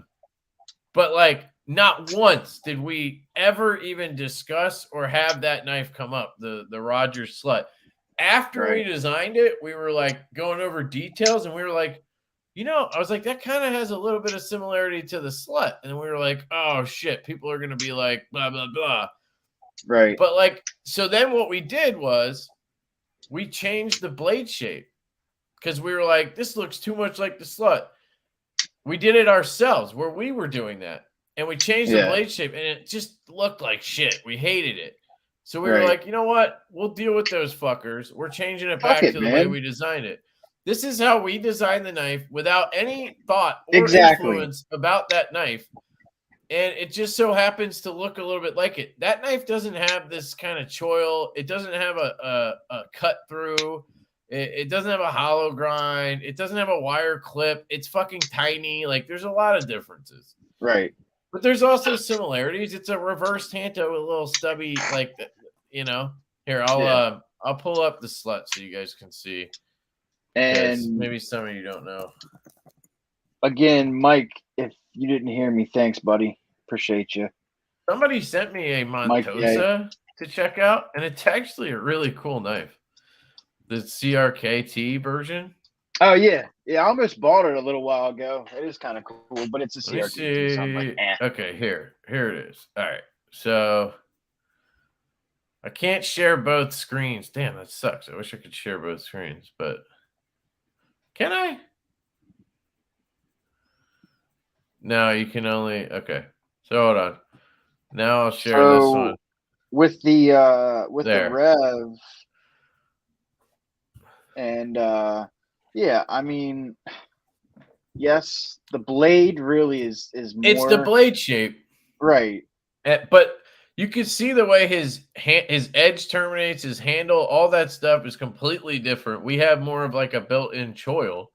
But like, not once did we ever even discuss or have that knife come up, the Rogers slut. After we designed it, we were like going over details, and we were like, I was like, that kind of has a little bit of similarity to the slut. And we were like, oh shit, people are gonna be like, blah, blah, blah. Right. But like, so then what we did was we changed the blade shape because we were like, this looks too much like the slut. We did it ourselves where we were doing that. And we changed the blade shape, and it just looked like shit. We hated it. So we were like, you know what? We'll deal with those fuckers. We're changing it back to the way we designed it. This is how we designed the knife without any thought or influence about that knife. And it just so happens to look a little bit like it. That knife doesn't have this kind of choil. It doesn't have a cut through. It doesn't have a hollow grind. It doesn't have a wire clip. It's fucking tiny. Like, there's a lot of differences. Right. But there's also similarities. It's a reverse Tanto with a little stubby, like, Here, I'll pull up the slut so you guys can see. And maybe some of you don't know. Again, Mike, if you didn't hear me, thanks, buddy. Appreciate you. Somebody sent me a Montosa to check out, and it's actually a really cool knife. The CRKT version. Oh, yeah. Yeah, I almost bought it a little while ago. It is kind of cool, but it's a CRKT. So I'm like, Okay, here it is. All right. So I can't share both screens. Damn, that sucks. I wish I could share both screens, but can I? No, you can only. Okay. So hold on. Now I'll share this one. With the Rev and yeah, I mean, yes, the blade really is more. It's the blade shape, right? But you can see the way his edge terminates, his handle, all that stuff is completely different. We have more of like a built-in choil.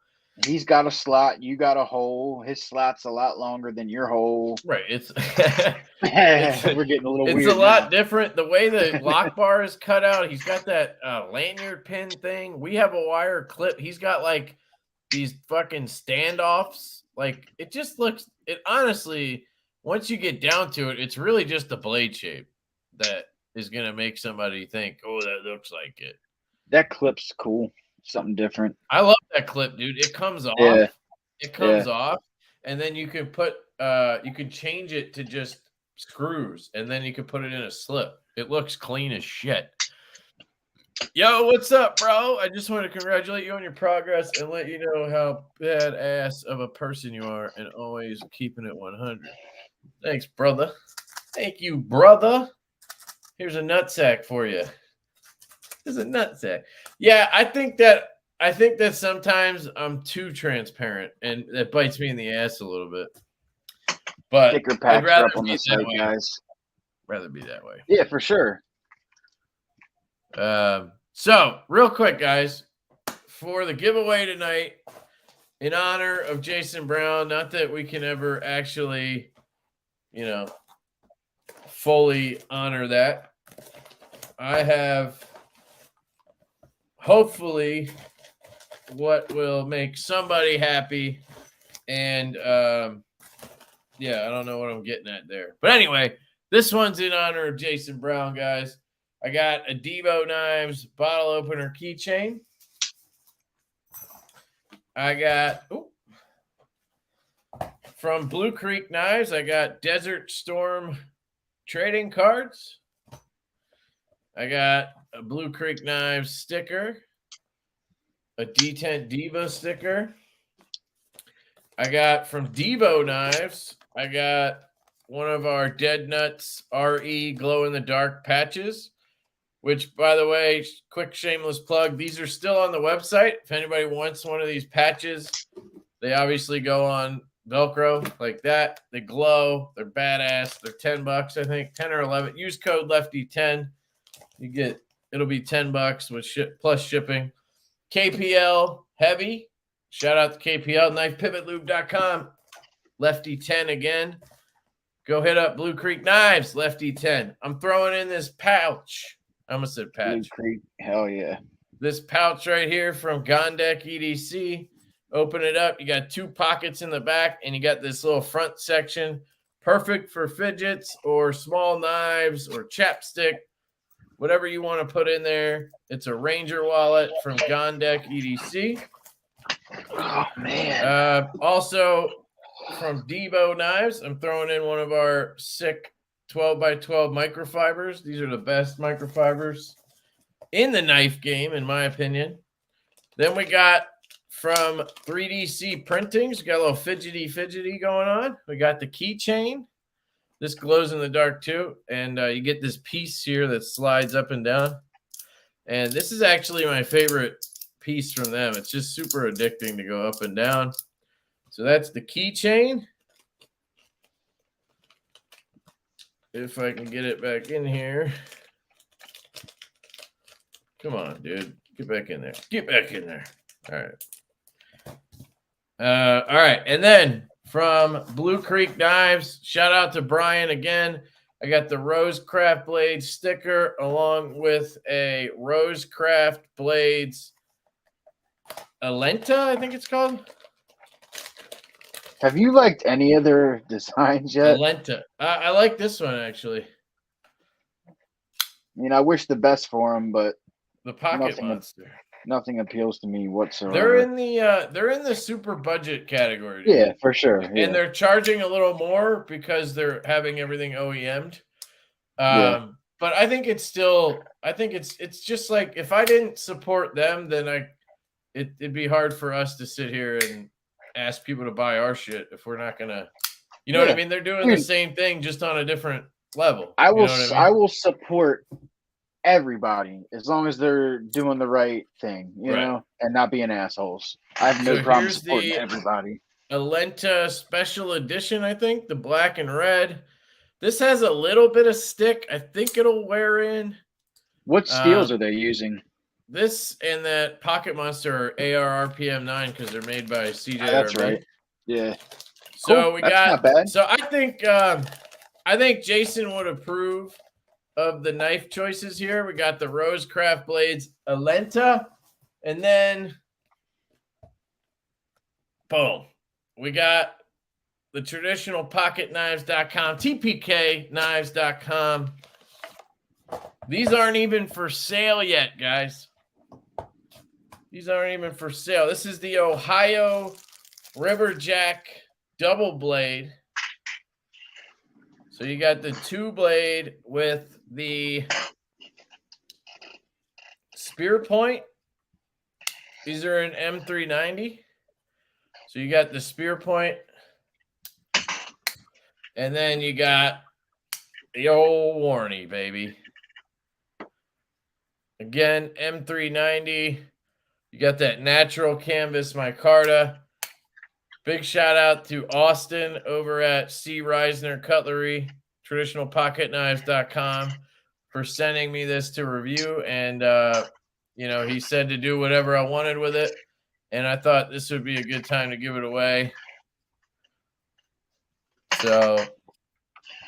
He's got a slot. You got a hole. His slot's a lot longer than your hole. Right. It's we're getting a little weird. It's a lot different. The way the lock bar is cut out, he's got that lanyard pin thing. We have a wire clip. He's got like these fucking standoffs. Like, it just looks. It honestly, once you get down to it, it's really just the blade shape that is gonna make somebody think, "Oh, that looks like it." That clip's cool. Something different. I love that clip, dude. It comes off. Yeah. It comes off, and then you can put you can change it to just screws, and then you can put it in a slip. It looks clean as shit. Yo, what's up, bro? I just want to congratulate you on your progress and let you know how badass of a person you are, and always keeping it 100. Thanks, brother. Thank you, brother. Here's a nutsack for you. Is a nutsack. Yeah, I think that sometimes I'm too transparent, and it bites me in the ass a little bit. But I'd rather up on the side, guys. Rather be that way. Yeah, for sure. So real quick, guys, for the giveaway tonight, in honor of Jason Brown, not that we can ever actually, fully honor that, I have hopefully what will make somebody happy. And I don't know what I'm getting at there. But anyway, this one's in honor of Jason Brown, guys. I got a Devo Knives bottle opener keychain. I got from Blue Creek Knives, I got Desert Storm trading cards. I got a Blue Creek Knives sticker, a D10 Devo sticker. I got from Devo Knives, I got one of our Dead Nuts RE glow-in-the-dark patches, which, by the way, quick shameless plug, these are still on the website. If anybody wants one of these patches, they obviously go on Velcro like that. They glow. They're badass. They're $10, I think, 10 or 11. Use code Lefty10. it'll be $10 with plus shipping. KPL Heavy. Shout out to KPL, knifepivotlube.com. Lefty 10 again. Go hit up Blue Creek Knives, Lefty 10. I'm throwing in this pouch. I almost said patch. Blue Creek, hell yeah. This pouch right here from Gondek EDC. Open it up. You got 2 pockets in the back, and you got this little front section. Perfect for fidgets or small knives or chapstick, whatever you want to put in there. It's a Ranger wallet from Gondek EDC. Oh, man. Also, from Debo Knives, I'm throwing in one of our sick 12x12 microfibers. These are the best microfibers in the knife game, in my opinion. Then we got from 3DC Printings, we got a little fidgety going on. We got the keychain. This glows in the dark too. And you get this piece here that slides up and down. And this is actually my favorite piece from them. It's just super addicting to go up and down. So that's the keychain. If I can get it back in here. Come on, dude. Get back in there. Get back in there. All right. All right. And then from Blue Creek Knives, shout out to Brian again. I got the Rosecraft Blades sticker along with a Rosecraft Blades Alenta, I think it's called. Have you liked any of their designs yet? Alenta. I like this one, actually. I mean, I wish the best for them, but the Pocket Monster. Nothing appeals to me whatsoever. They're in the super budget category. Dude. Yeah, for sure. Yeah. And they're charging a little more because they're having everything OEM'd. But I think it's just like, if I didn't support them, then it'd be hard for us to sit here and ask people to buy our shit if we're not gonna, you know what I mean? They're doing the same thing just on a different level. I will support everybody as long as they're doing the right thing, you know, and not being assholes. I have no problem supporting everybody. Alenta Special Edition, I think, the black and red. This has a little bit of stick. I think it'll wear in. What steels are they using? This and that Pocket Monster are AR RPM 9 because they're made by CJ. That's right. Yeah. So cool. we That's got. Not bad. So I think Jason would approve of the knife choices here. We got the Rosecraft Blades Alenta, and then boom, we got the traditional pocketknives.com, tpkknives.com. These aren't even for sale yet, guys. These aren't even for sale. This is the Ohio Riverjack double blade. So you got the 2-blade with the spear point. These are an M390. So you got the spear point. And then you got the old Warney, baby. Again, M390. You got that natural canvas micarta. Big shout out to Austin over at C. Reisner Cutlery, traditionalpocketknives.com, for sending me this to review. And, he said to do whatever I wanted with it. And I thought this would be a good time to give it away. So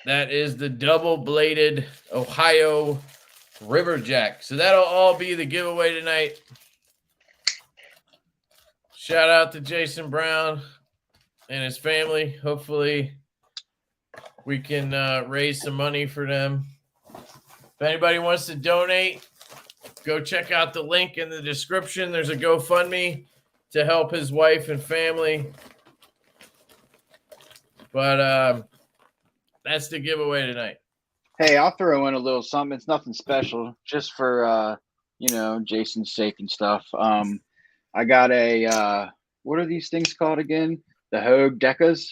that is the double-bladed Ohio Riverjack. So that'll all be the giveaway tonight. Shout out to Jason Brown and his family. Hopefully we can raise some money for them. If anybody wants to donate, go check out the link in the description. There's a GoFundMe to help his wife and family. But that's the giveaway tonight. Hey, I'll throw in a little something. It's nothing special, just for Jason's sake and stuff. I got a what are these things called again? The Hogue Decas.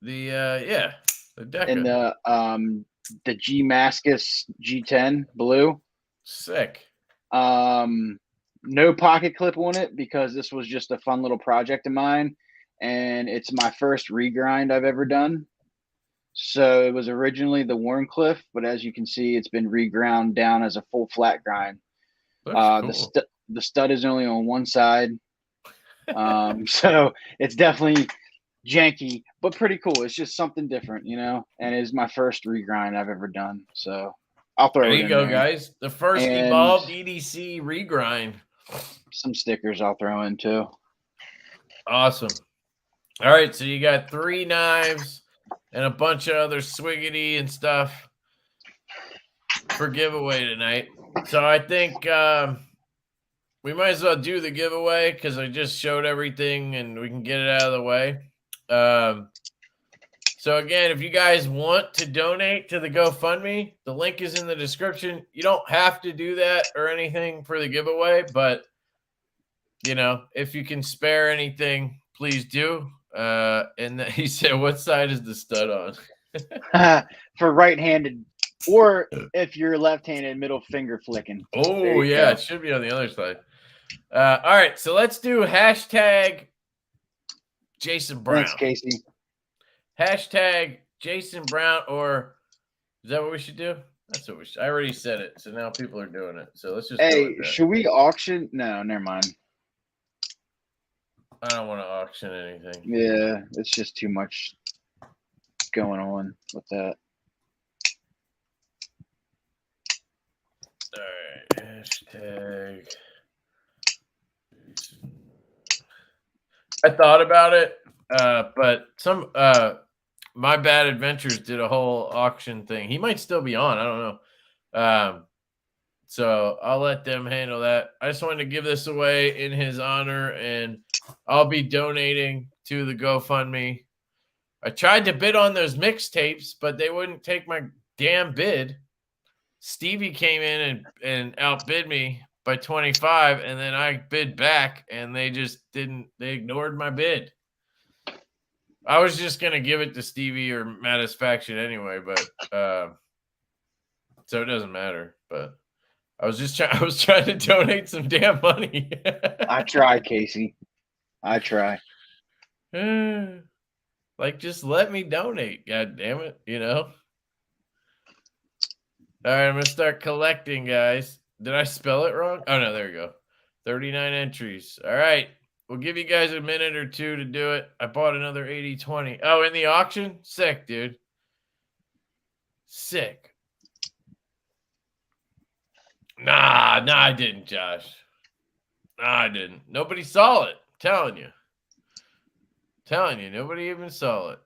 The Deca. And the G Mascus G10 blue. Sick. No pocket clip on it because this was just a fun little project of mine, and it's my first regrind I've ever done. So it was originally the Warncliffe, but as you can see, it's been reground down as a full flat grind. Looks cool. The stud is only on one side, so it's definitely janky, but pretty cool. It's just something different, and it's my first regrind I've ever done. So I'll throw There it you in go, there. guys. The first And evolved EDC regrind. some stickers I'll throw in too. Awesome. All right, so you got 3 knives and a bunch of other swiggity and stuff for giveaway tonight. So I think we might as well do the giveaway because I just showed everything and we can get it out of the way. So again, if you guys want to donate to the GoFundMe, the link is in the description. You don't have to do that or anything for the giveaway, but if you can spare anything, please do. And he said, what side is the stud on? For right-handed, or if you're left-handed, middle finger flicking. Oh, yeah, it should be on the other side. All right, so let's do hashtag Jason Brown. Thanks, Casey. Hashtag Jason Brown, or is that what we should do? That's what we should. I already said it, so now people are doing it. So let's just Hey, should we auction? No, never mind. I don't want to auction anything. Yeah, it's just too much going on with that. All right, hashtag. I thought about it, but some My Bad Adventures did a whole auction thing. He might still be on. I don't know. So I'll let them handle that. I just wanted to give this away in his honor, and I'll be donating to the GoFundMe. I tried to bid on those mixtapes, but they wouldn't take my damn bid. Stevie came in and outbid me by 25, and then I bid back, and they just didn't. They ignored my bid. I was just gonna give it to Stevie or Matisfaction anyway, but so it doesn't matter. But I was trying to donate some damn money. I try, Casey. I try. Like, just let me donate. God damn it, All right, I'm gonna start collecting, guys. Did I spell it wrong? Oh no, there you go. 39 entries. All right. We'll give you guys a minute or two to do it. I bought another 80-20. Oh, in the auction? Sick, dude. Sick. Nah, I didn't, Josh. Nah, I didn't. Nobody saw it. Telling you, nobody even saw it.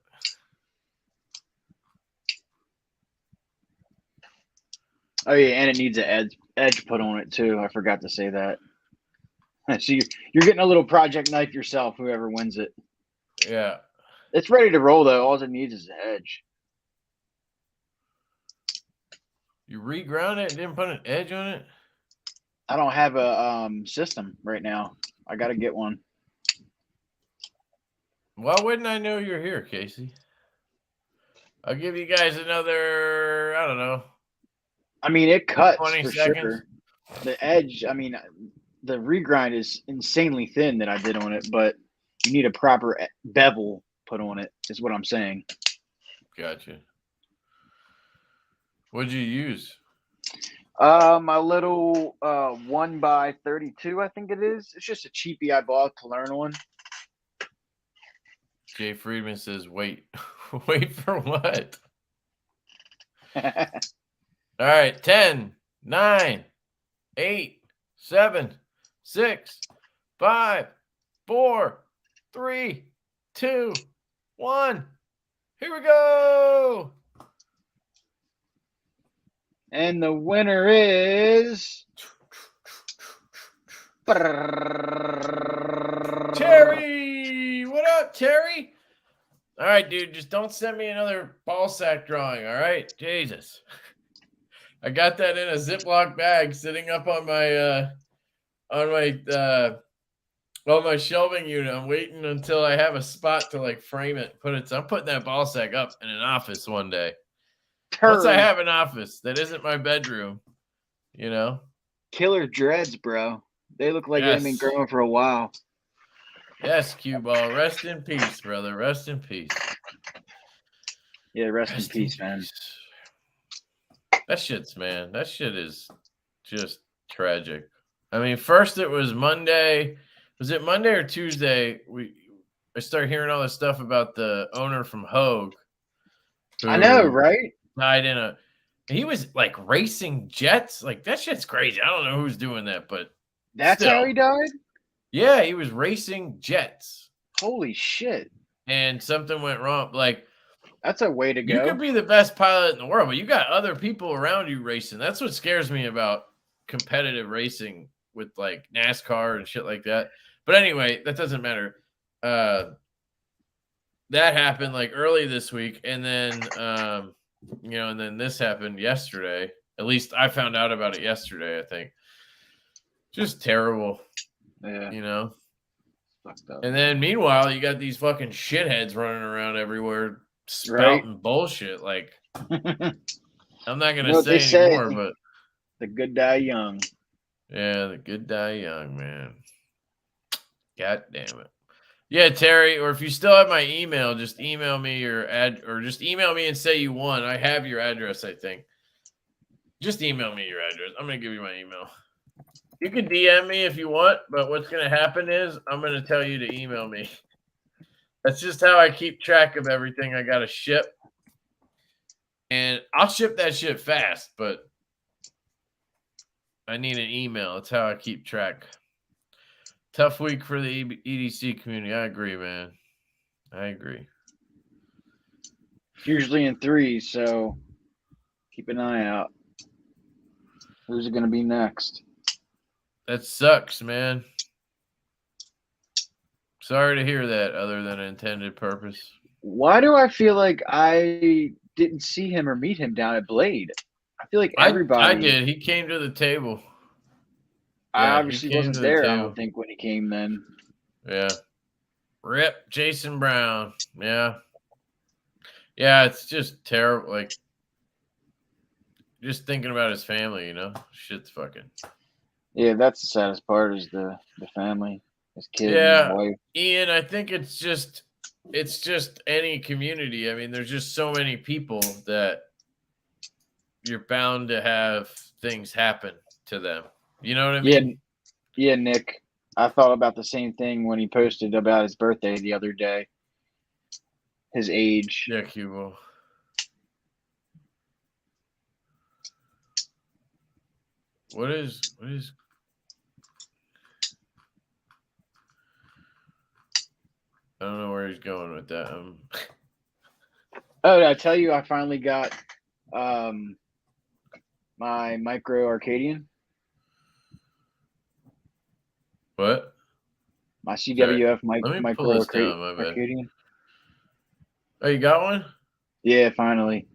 Oh yeah, and it needs an edge put on it too. I forgot to say that. So you're getting a little project knife yourself, whoever wins it. Yeah. It's ready to roll though. All it needs is an edge. You reground it and didn't put an edge on it? I don't have a system right now. I got to get one. Why wouldn't I know you're here, Casey? I'll give you guys another, I don't know. I mean, it cuts 20 for seconds. sure. The edge, I mean, the regrind is insanely thin that I did on it, but you need a proper bevel put on it, is what I'm saying. Gotcha. What'd you use? My little 1x32, I think it is. It's just a cheapie I bought to learn on. Jay Friedman says, wait. Wait for what? All right. 10, 9, 8, 7, 6, 5, 4, 3, 2, 1. Here we go. And the winner is Terry. What up, Terry? All right, dude. Just don't send me another ball sack drawing. All right, Jesus. I got that in a Ziploc bag sitting up on my my shelving unit. I'm waiting until I have a spot to frame it. I'm putting that ball sack up in an office one day. Once I have an office that isn't my bedroom, Killer dreads, bro. They look like they've been growing for a while. Yes, Cue Ball. Rest in peace, brother. Rest in peace. Yeah, rest in peace, man. That shit is just tragic. I mean, first it was Monday. Was it Monday or Tuesday? I started hearing all this stuff about the owner from Hogue. I know, right? Died in a. He was like racing jets. Like that shit's crazy. I don't know who's doing that, but that's how he died. Yeah, he was racing jets. Holy shit! And something went wrong. Like that's a way to go. You could be the best pilot in the world, but you got other people around you racing. That's what scares me about competitive racing with like NASCAR and shit like that. But anyway, that doesn't matter. That happened like early this week, and then and then this happened yesterday. At least I found out about it yesterday, I think. Just terrible. Yeah. Fucked up. And then meanwhile, you got these fucking shitheads running around everywhere spouting bullshit. Like I'm not gonna say anymore, but the good die young. Yeah, the good die young, man. God damn it. Yeah, Terry, or if you still have my email, just email me your or just email me and say you won. I have your address, I think. Just email me your address. I'm gonna give you my email. You can DM me if you want, but what's gonna happen is I'm gonna tell you to email me. That's just how I keep track of everything I gotta ship. And I'll ship that shit fast, but I need an email. That's how I keep track. Tough week for the EDC community. I agree, man. I agree. Usually in threes, so keep an eye out. Who's it going to be next? That sucks, man. Sorry to hear that, other than intended purpose. Why do I feel like I didn't see him or meet him down at Blade? I feel like everybody. I did. He came to the table. I obviously wasn't there, I don't think, when he came then. Yeah. Rip Jason Brown. Yeah. Yeah, it's just terrible. Like, just thinking about his family, you know? Shit's fucking. Yeah, that's the saddest part is the family, his kid and his wife. Ian, I think it's just any community. I mean, there's just so many people that you're bound to have things happen to them. You know what I mean? Yeah, Nick. I thought about the same thing when he posted about his birthday the other day. His age. Yeah, Cubo. What is I don't know where he's going with that. Oh, did I tell you I finally got my micro Arcadian? What? My CWF micro Arcadian. Oh, you got one? Yeah, finally.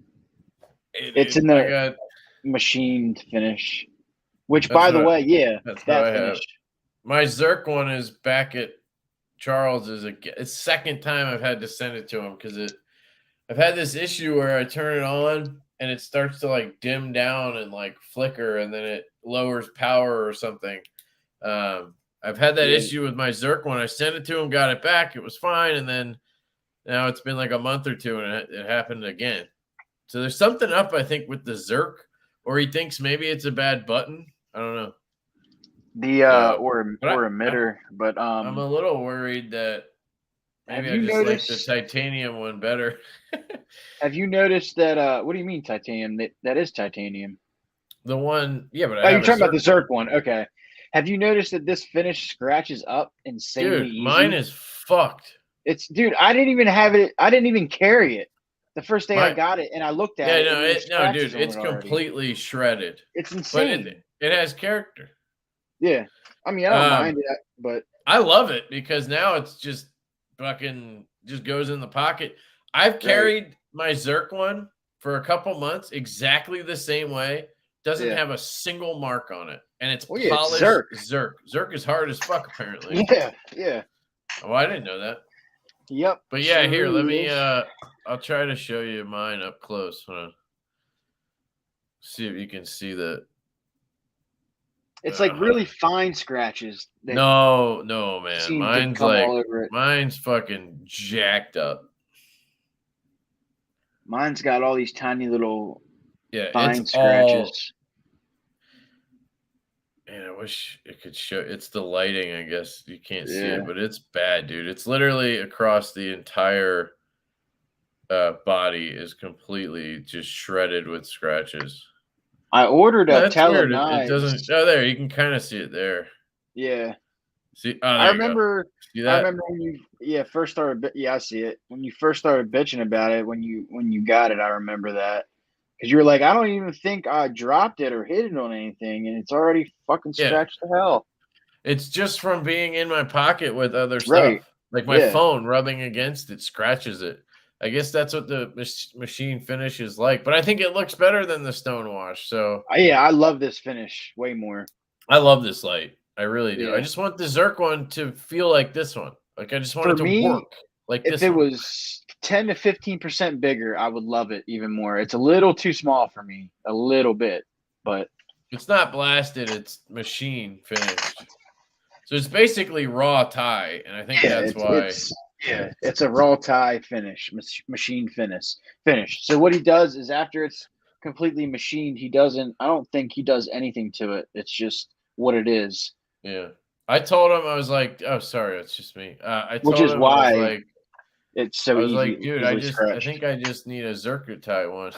It's in the machined finish. Which, by the way, that finish. My Zerk one is back at Charles. It's second time I've had to send it to him because I've had this issue where I turn it on and it starts to like dim down and like flicker and then it lowers power or something. I've had that issue with my Zerk one. I sent it to him, got it back. It was fine. And then now it's been like a month or two and it happened again. So there's something up, I think, with the Zerk, or he thinks maybe it's a bad button. I don't know. Or emitter, but I'm a little worried that maybe I just like the titanium one better. Have you noticed that? What do you mean titanium? That is titanium. The one, yeah, but you're talking about the Zerk one. Okay. Have you noticed that this finish scratches up insanely easy? Mine is fucked. Dude, I didn't even have it. I didn't even carry it the first day I got it, and I looked at it. No, dude, it's completely shredded. It's insane. But it has character. Yeah, I mean, I don't mind it, but I love it because now it's just fucking just goes in the pocket. I've carried my Zerk one for a couple months exactly the same way. Doesn't have a single mark on it, and it's polished Zerk. Zerk is hard as fuck, apparently. Yeah. Oh, I didn't know that. Yep. But yeah, here, let me. I'll try to show you mine up close. Hold on. See if you can see that. It's like really fine scratches. No, man. Mine's fucking jacked up. Mine's got all these tiny little Yeah, it's fine all. scratches. Man, I wish it could show. It's the lighting, I guess you can't see Yeah. it, but it's bad, dude. It's literally across the entire body is completely just shredded with scratches. I ordered Oh, a that's Tele weird. It doesn't. knives. Oh, there you can kind of see it there. Yeah. See, oh, I there you go. remember See I that? remember when you first started yeah, I see it. When you first started bitching about it when you got it, I remember that. Because you were like, I don't even think I dropped it or hit it on anything, and it's already fucking Yeah, scratched to hell. it's just from being in my pocket with other Right. stuff, like my Yeah. phone rubbing against it scratches it. I guess that's what the machine finish is like, but I think it looks better than the stone wash. So Yeah, I love this finish way more. I love this light. I really do. I Yeah. just want the Zerk one to feel like this one. Like I just want For it to me, work like if this it one. was 10 to 15% bigger, I would love it even more. It's a little too small for me, a little bit, but It's not blasted, it's machine finished. So it's basically raw tie, and I think yeah, that's why. it's a raw tie finish, machine finish. So what he does is after it's completely machined, he doesn't. I don't think he does anything to it. It's just what it is, Yeah. I told him I was like, "Oh, sorry, it's just me." I which told is him I was why like, it's so "Dude, easily I scratched. think I just need a Zerkutai one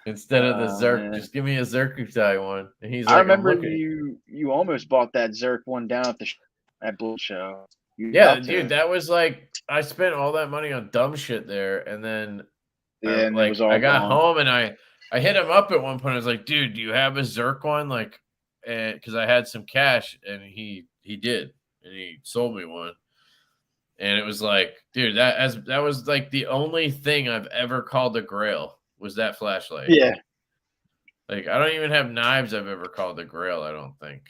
instead of the Zerk. Man. Just give me a Zerkutai one." And he's I like, "I'm remember looking." you almost bought that Zerk one down at the at Bull Show. You were Yeah, about dude, to, that was like I spent all that money on dumb shit there, and then yeah, and it was I all got gone. home and I hit him up at one point. I was like, "Dude, do you have a Zerk one?" Like, because I had some cash, and he did, and he sold me one. And it was like, dude, that was like the only thing I've ever called a grail was that flashlight. Yeah, Like, I don't even have knives I've ever called a grail, I don't think.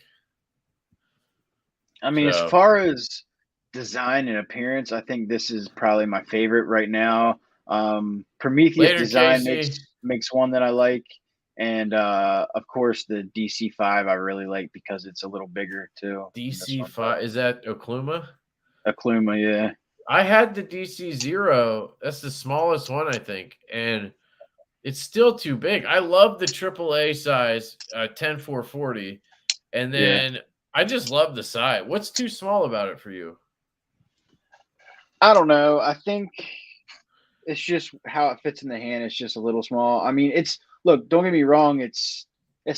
I mean, as So far as design and appearance, I think this is probably my favorite right now. Prometheus later, design Casey. makes one that I like, and of course the DC-5 I really like because it's a little bigger too than this one. But DC-5 is that Okluma? Akluma, yeah, I had the DC-0. That's the smallest one, I think, and it's still too big. I love the AAA size 10440, and yeah. then I just love the size. What's too small about it for you? I don't know. I think it's just how it fits in the hand. It's just a little small. I mean, it's look. Don't get me wrong. It's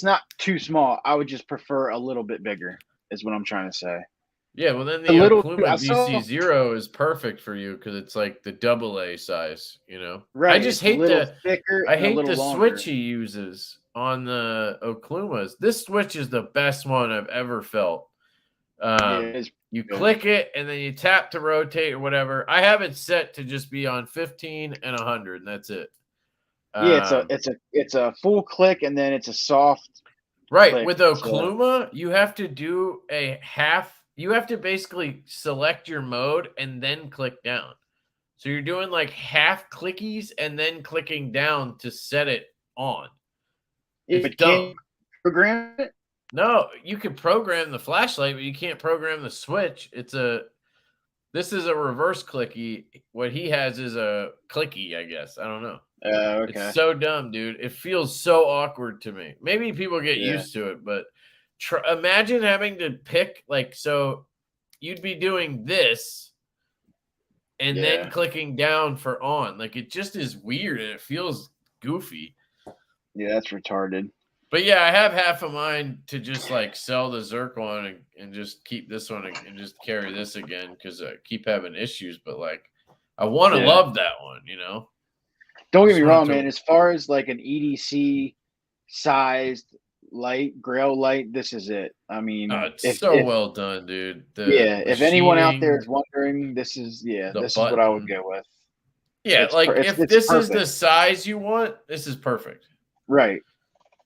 not too small. I would just prefer a little bit bigger. Is what I'm trying to say. Yeah, well, then A the little. I Okluma saw DC-0 is perfect for you because it's like the double A size, you know? I right. just It's a hate little the thicker I and a hate little the switch longer. he uses on the Oklumas. This switch is the best one I've ever felt. Yeah, it's You good. click it and then you tap to rotate or whatever. I have it set to just be on 15 and 100, and that's it. Yeah, Um, it's a full click and then it's a soft Right. click. With So Okluma, you have to do a half. You have to basically select your mode and then click down. So you're doing like half clickies and then clicking down to set it on. yeah, It's but can you dumb. program it? No, you can program the flashlight, but you can't program the switch. This is a reverse clicky. What he has is a clicky, I guess. I don't know. It's Okay. so dumb, dude. It feels so awkward to me. Maybe people get Yeah. used to it, but imagine having to pick so you'd be doing this and then Yeah. clicking down for on. Like it just is weird and it feels goofy. Yeah, that's retarded. But yeah, I have half a mind to just like sell the Zerk one and just keep this one and just carry this again because I keep having issues. But like, I want to Yeah. love that one, you know. Don't get Just me want wrong, it man. to. As far as like an EDC sized light, grail light, this is it. I mean, It's so well done, dude. The if anyone out there machining, is wondering, the this is what I would button. go with. Yeah, like if It's this is the perfect. size you want, this is perfect. Right.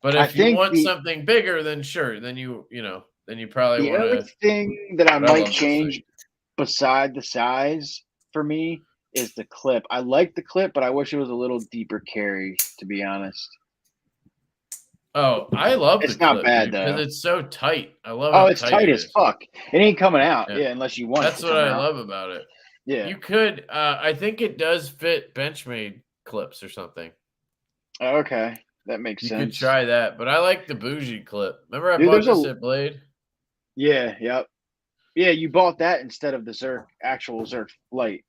But I if you think want something bigger, then sure, then then you probably the want only to. thing that I But I might love this thing. change beside the size for me is the clip. I like the clip, but I wish it was a little deeper carry, to be honest. Oh, I love the It's not clip, bad dude, because though. it's so tight. I love Oh, how it's tight tight it as is. fuck. It ain't coming out. Yeah, Yeah, unless you want it that's to what come I out. love about it. Yeah. You could. I think it does fit Benchmade clips or something. Okay, that makes You could sense. try that, but I like the bougie clip. Remember I Dude, bought there's this a at Blade? yeah, yep. Yeah, you bought that instead of the actual Zerk light.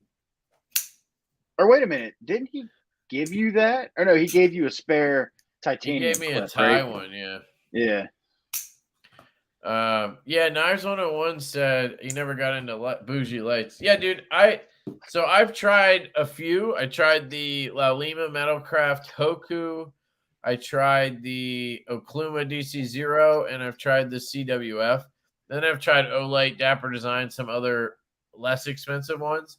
Or wait a minute, didn't he give you that? Or no, he gave you a spare He gave titanium me a clip, right? tie one, yeah. Yeah. Yeah, Knives 101 said he never got into bougie lights. Yeah, dude. So I've tried a few. I tried the La Lima Metalcraft Hoku. I tried the Okluma DC0, and I've tried the CWF. Then I've tried Olight, Dapper Design, some other less expensive ones.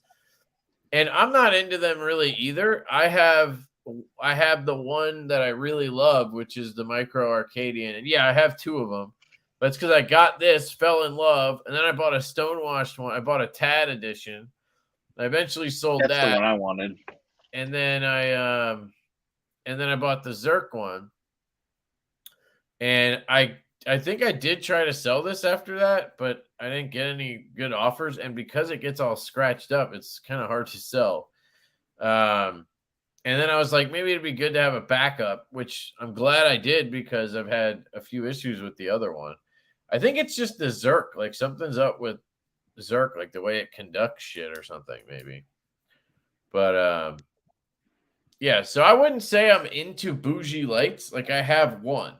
And I'm not into them really either. I have the one that I really love, which is the Micro Arcadian. And yeah, I have two of them. But it's because I got this, fell in love, and then I bought a stonewashed one. I bought a Tad edition. I eventually sold That's the that, one I wanted. and then I bought the Zerk one. And I think I did try to sell this after that, but I didn't get any good offers. And because it gets all scratched up, it's kind of hard to sell. And then I was like, maybe it'd be good to have a backup, which I'm glad I did because I've had a few issues with the other one. I think it's just the Zerk. Like something's up with Zerk, like the way it conducts shit or something, maybe. But yeah, so I wouldn't say I'm into bougie lights. Like I have one.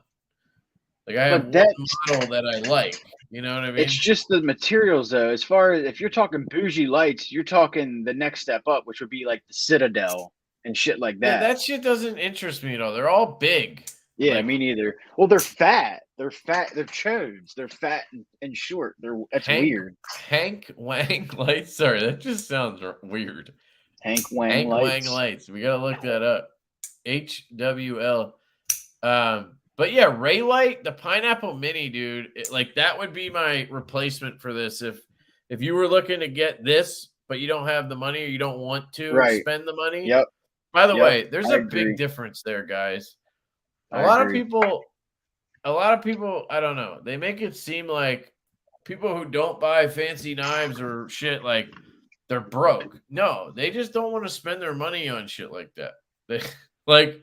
Like I have But one that's model that I like. You know what I it's mean? just the materials though. As far as if you're talking bougie lights, you're talking the next step up, which would be like the Citadel and shit like Yeah, that. that shit doesn't interest me at all. They're all big. Yeah, Like me neither. Well, they're fat. They're fat. They're chodes. They're fat and short. That's weird. Hank Wang lights. Sorry, that just sounds weird. Hank Wang Hank Wang lights. lights. We gotta look that up. HWL. But yeah, Ray Light, the Pineapple Mini, dude. Like that would be my replacement for this. If you were looking to get this, but you don't have the money or you don't want to Right. spend the money. Yep. By the Yep. way, there's I a agree. big difference there, guys. A I lot of agree. people, I don't know. They make it seem like people who don't buy fancy knives or shit like they're broke. No, they just don't want to spend their money on shit like that. They like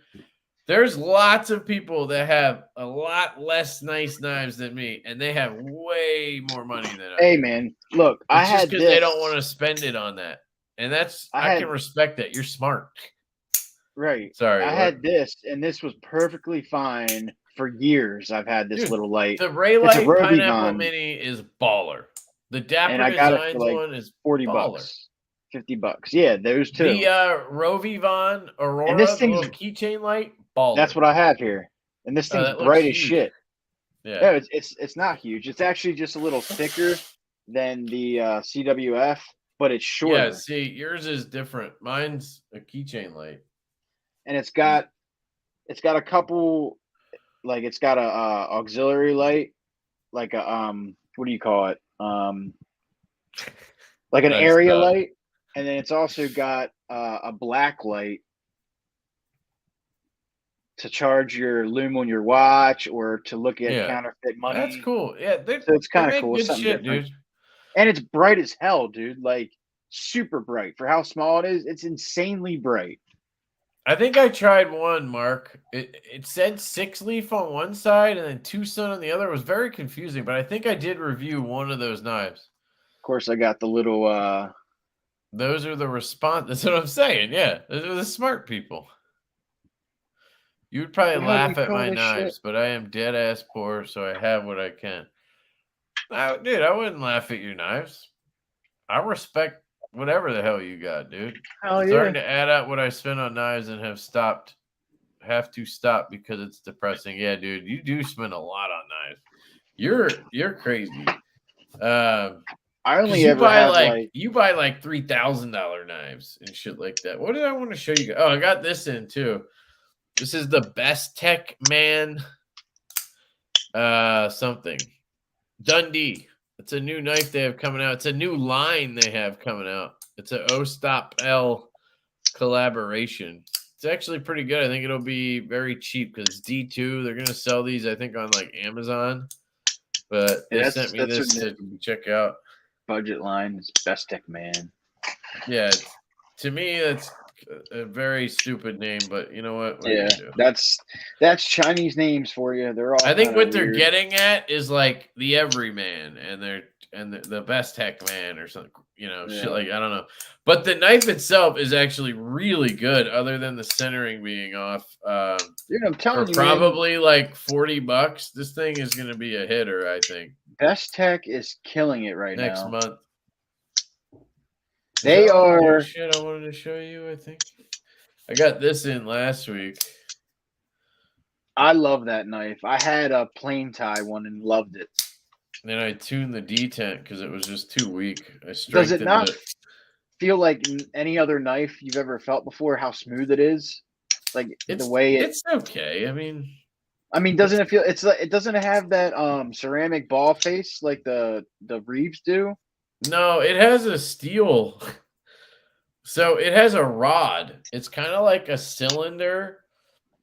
there's lots of people that have a lot less nice knives than me, and they have way more money than I Hey do. man, look, It's just because they don't want to spend it on that. And I can respect that. You're smart. Right. Sorry. I had this, and this was perfectly fine for years. I've had this Dude, little light. the Ray It's a Light Pineapple Rovivon, Mini is baller. The and Dapper I got it for Designs like one is 40 baller. bucks, 50 bucks. Yeah, those two. The Rovivon And this Aurora, the thing's little keychain light, baller. that's what I have here. And this thing's That looks bright as huge. shit. Yeah. No, it's not huge. It's actually just a little thicker than the CWF, but it's shorter. Yeah, see, yours is different. Mine's a keychain light. And it's got a couple, like it's got a auxiliary light, like a what do you call it, like an area light, and then it's also got a black light to charge your loom on your watch or to look at counterfeit money. That's cool. Yeah, so it's kind of cool. Good shit, dude. And it's bright as hell, dude. Like super bright for how small it is. It's insanely bright. I think I tried one, Mark. It said 6-leaf on one side and then Tucson on the other. It was very confusing, but I think I did review one of those knives. Of course, I got the little. Those are the response. That's what I'm saying. Yeah, those are the smart people. You would probably laugh at my knives, but I am dead ass poor, so I have what I can. Dude, I wouldn't laugh at your knives. I respect whatever the hell you got, dude. Hell yeah. Starting to add up what I spend on knives and have to stop because it's depressing. Yeah, dude, you do spend a lot on knives. You're crazy. I only you ever buy have you buy like $3,000 knives and shit like that. What did I want to show you? Oh, I got this in too. This is the Best Tech Man something. Dundee. It's a new knife they have coming out. It's a new line they have coming out. It's an O-Stop L collaboration. It's actually pretty good. I think it'll be very cheap because it's D2. They're going to sell these, I think, on like Amazon. But they sent me this to check out. Budget line is Best Tech Man. Yeah, to me, that's a very stupid name, but you know what? What are you Yeah, gonna do? that's Chinese names for you. They're all I think kind of what they're weird. getting at is like the everyman and the best tech man or something, shit Yeah, like I don't know. But the knife itself is actually really good, other than the centering being off. dude, I'm For telling you, man. probably like $40, this thing is gonna be a hitter, I think, Best Tech is killing it right next now. month. Is that They all the new are. shit I wanted to show you? I think I got this in last week. I love that knife. I had a plain tie one and loved it. Then I tuned the detent because it was just too weak. I Does it strengthened not it. feel like any other knife you've ever felt before? How smooth it is, like the It's way it. it's okay. I mean, It's doesn't it feel? It's like it doesn't have that ceramic ball face like the Reeves do. no, it has a steel. So it has a rod. It's kind of like a cylinder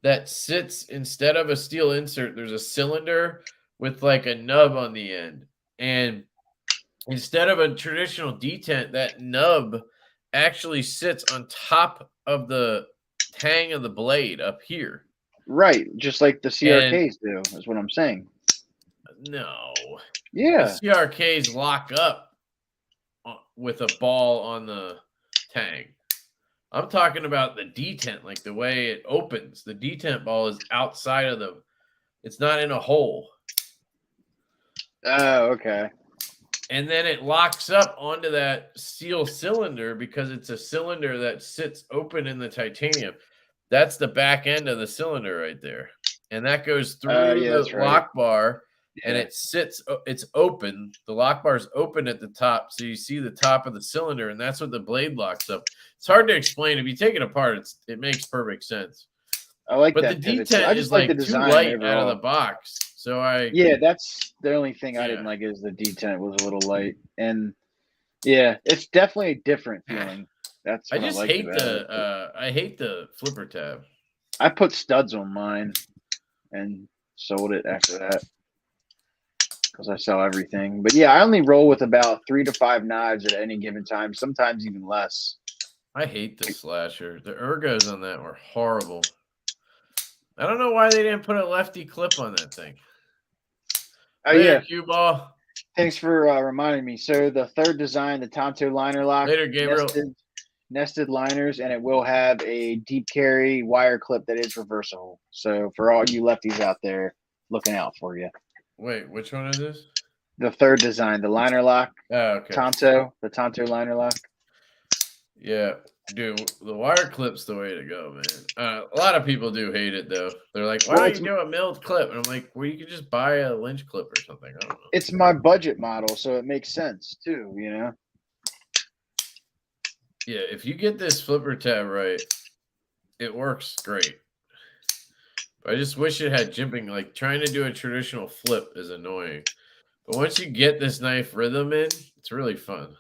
that sits instead of a steel insert. There's a cylinder with like a nub on the end, and instead of a traditional detent, that nub actually sits on top of the tang of the blade up here. Right, just like the And CRKs do. Is what I'm saying. no, the Yeah, CRKs lock up with a ball on the tang. I'm talking about the detent, like the way it opens. The detent ball is outside of it's not in a hole. oh, okay. And then it locks up onto that steel cylinder because it's a cylinder that sits open in the titanium. That's the back end of the cylinder right there. And that goes through Yeah, the that's right. lock bar and Yeah. it's open. The lock bar is open at the top. So you see the top of the cylinder, and that's what the blade locks up. It's hard to explain. If you take it apart, it makes perfect sense. I like But the that pivot too. I detent is just like the like too design light out of the overall. box. So Yeah, that's the only thing I didn't yeah. like is the detent was a little light. And yeah, it's definitely a different feeling. That's I what I just liked hate about it. I hate the flipper tab. I put studs on mine and sold it after that because I sell everything. But yeah, I only roll with about 3 to 5 knives at any given time, sometimes even less. I hate the slasher. The ergos on that were horrible. I don't know why they didn't put a lefty clip on that thing. Oh Later, yeah, cue ball. thanks for reminding me. So the third design, the Tonto liner lock, Later, Gabriel. nested liners, and it will have a deep carry wire clip that is reversible. So for all you lefties out there, looking out for you. Wait, which one is this? The third design, the liner lock, Oh, okay. the Tonto liner lock. Yeah, dude, the wire clip's the way to go, man. A lot of people do hate it though. They're like, "Why Well, don't you do a milled clip?" And I'm like, "Well, you could just buy a Lynch clip or something." I don't know. it's my budget model, so it makes sense too. You know. Yeah, if you get this flipper tab right, it works great. I just wish it had jimping. Like trying to do a traditional flip is annoying. But once you get this knife rhythm in, it's really fun.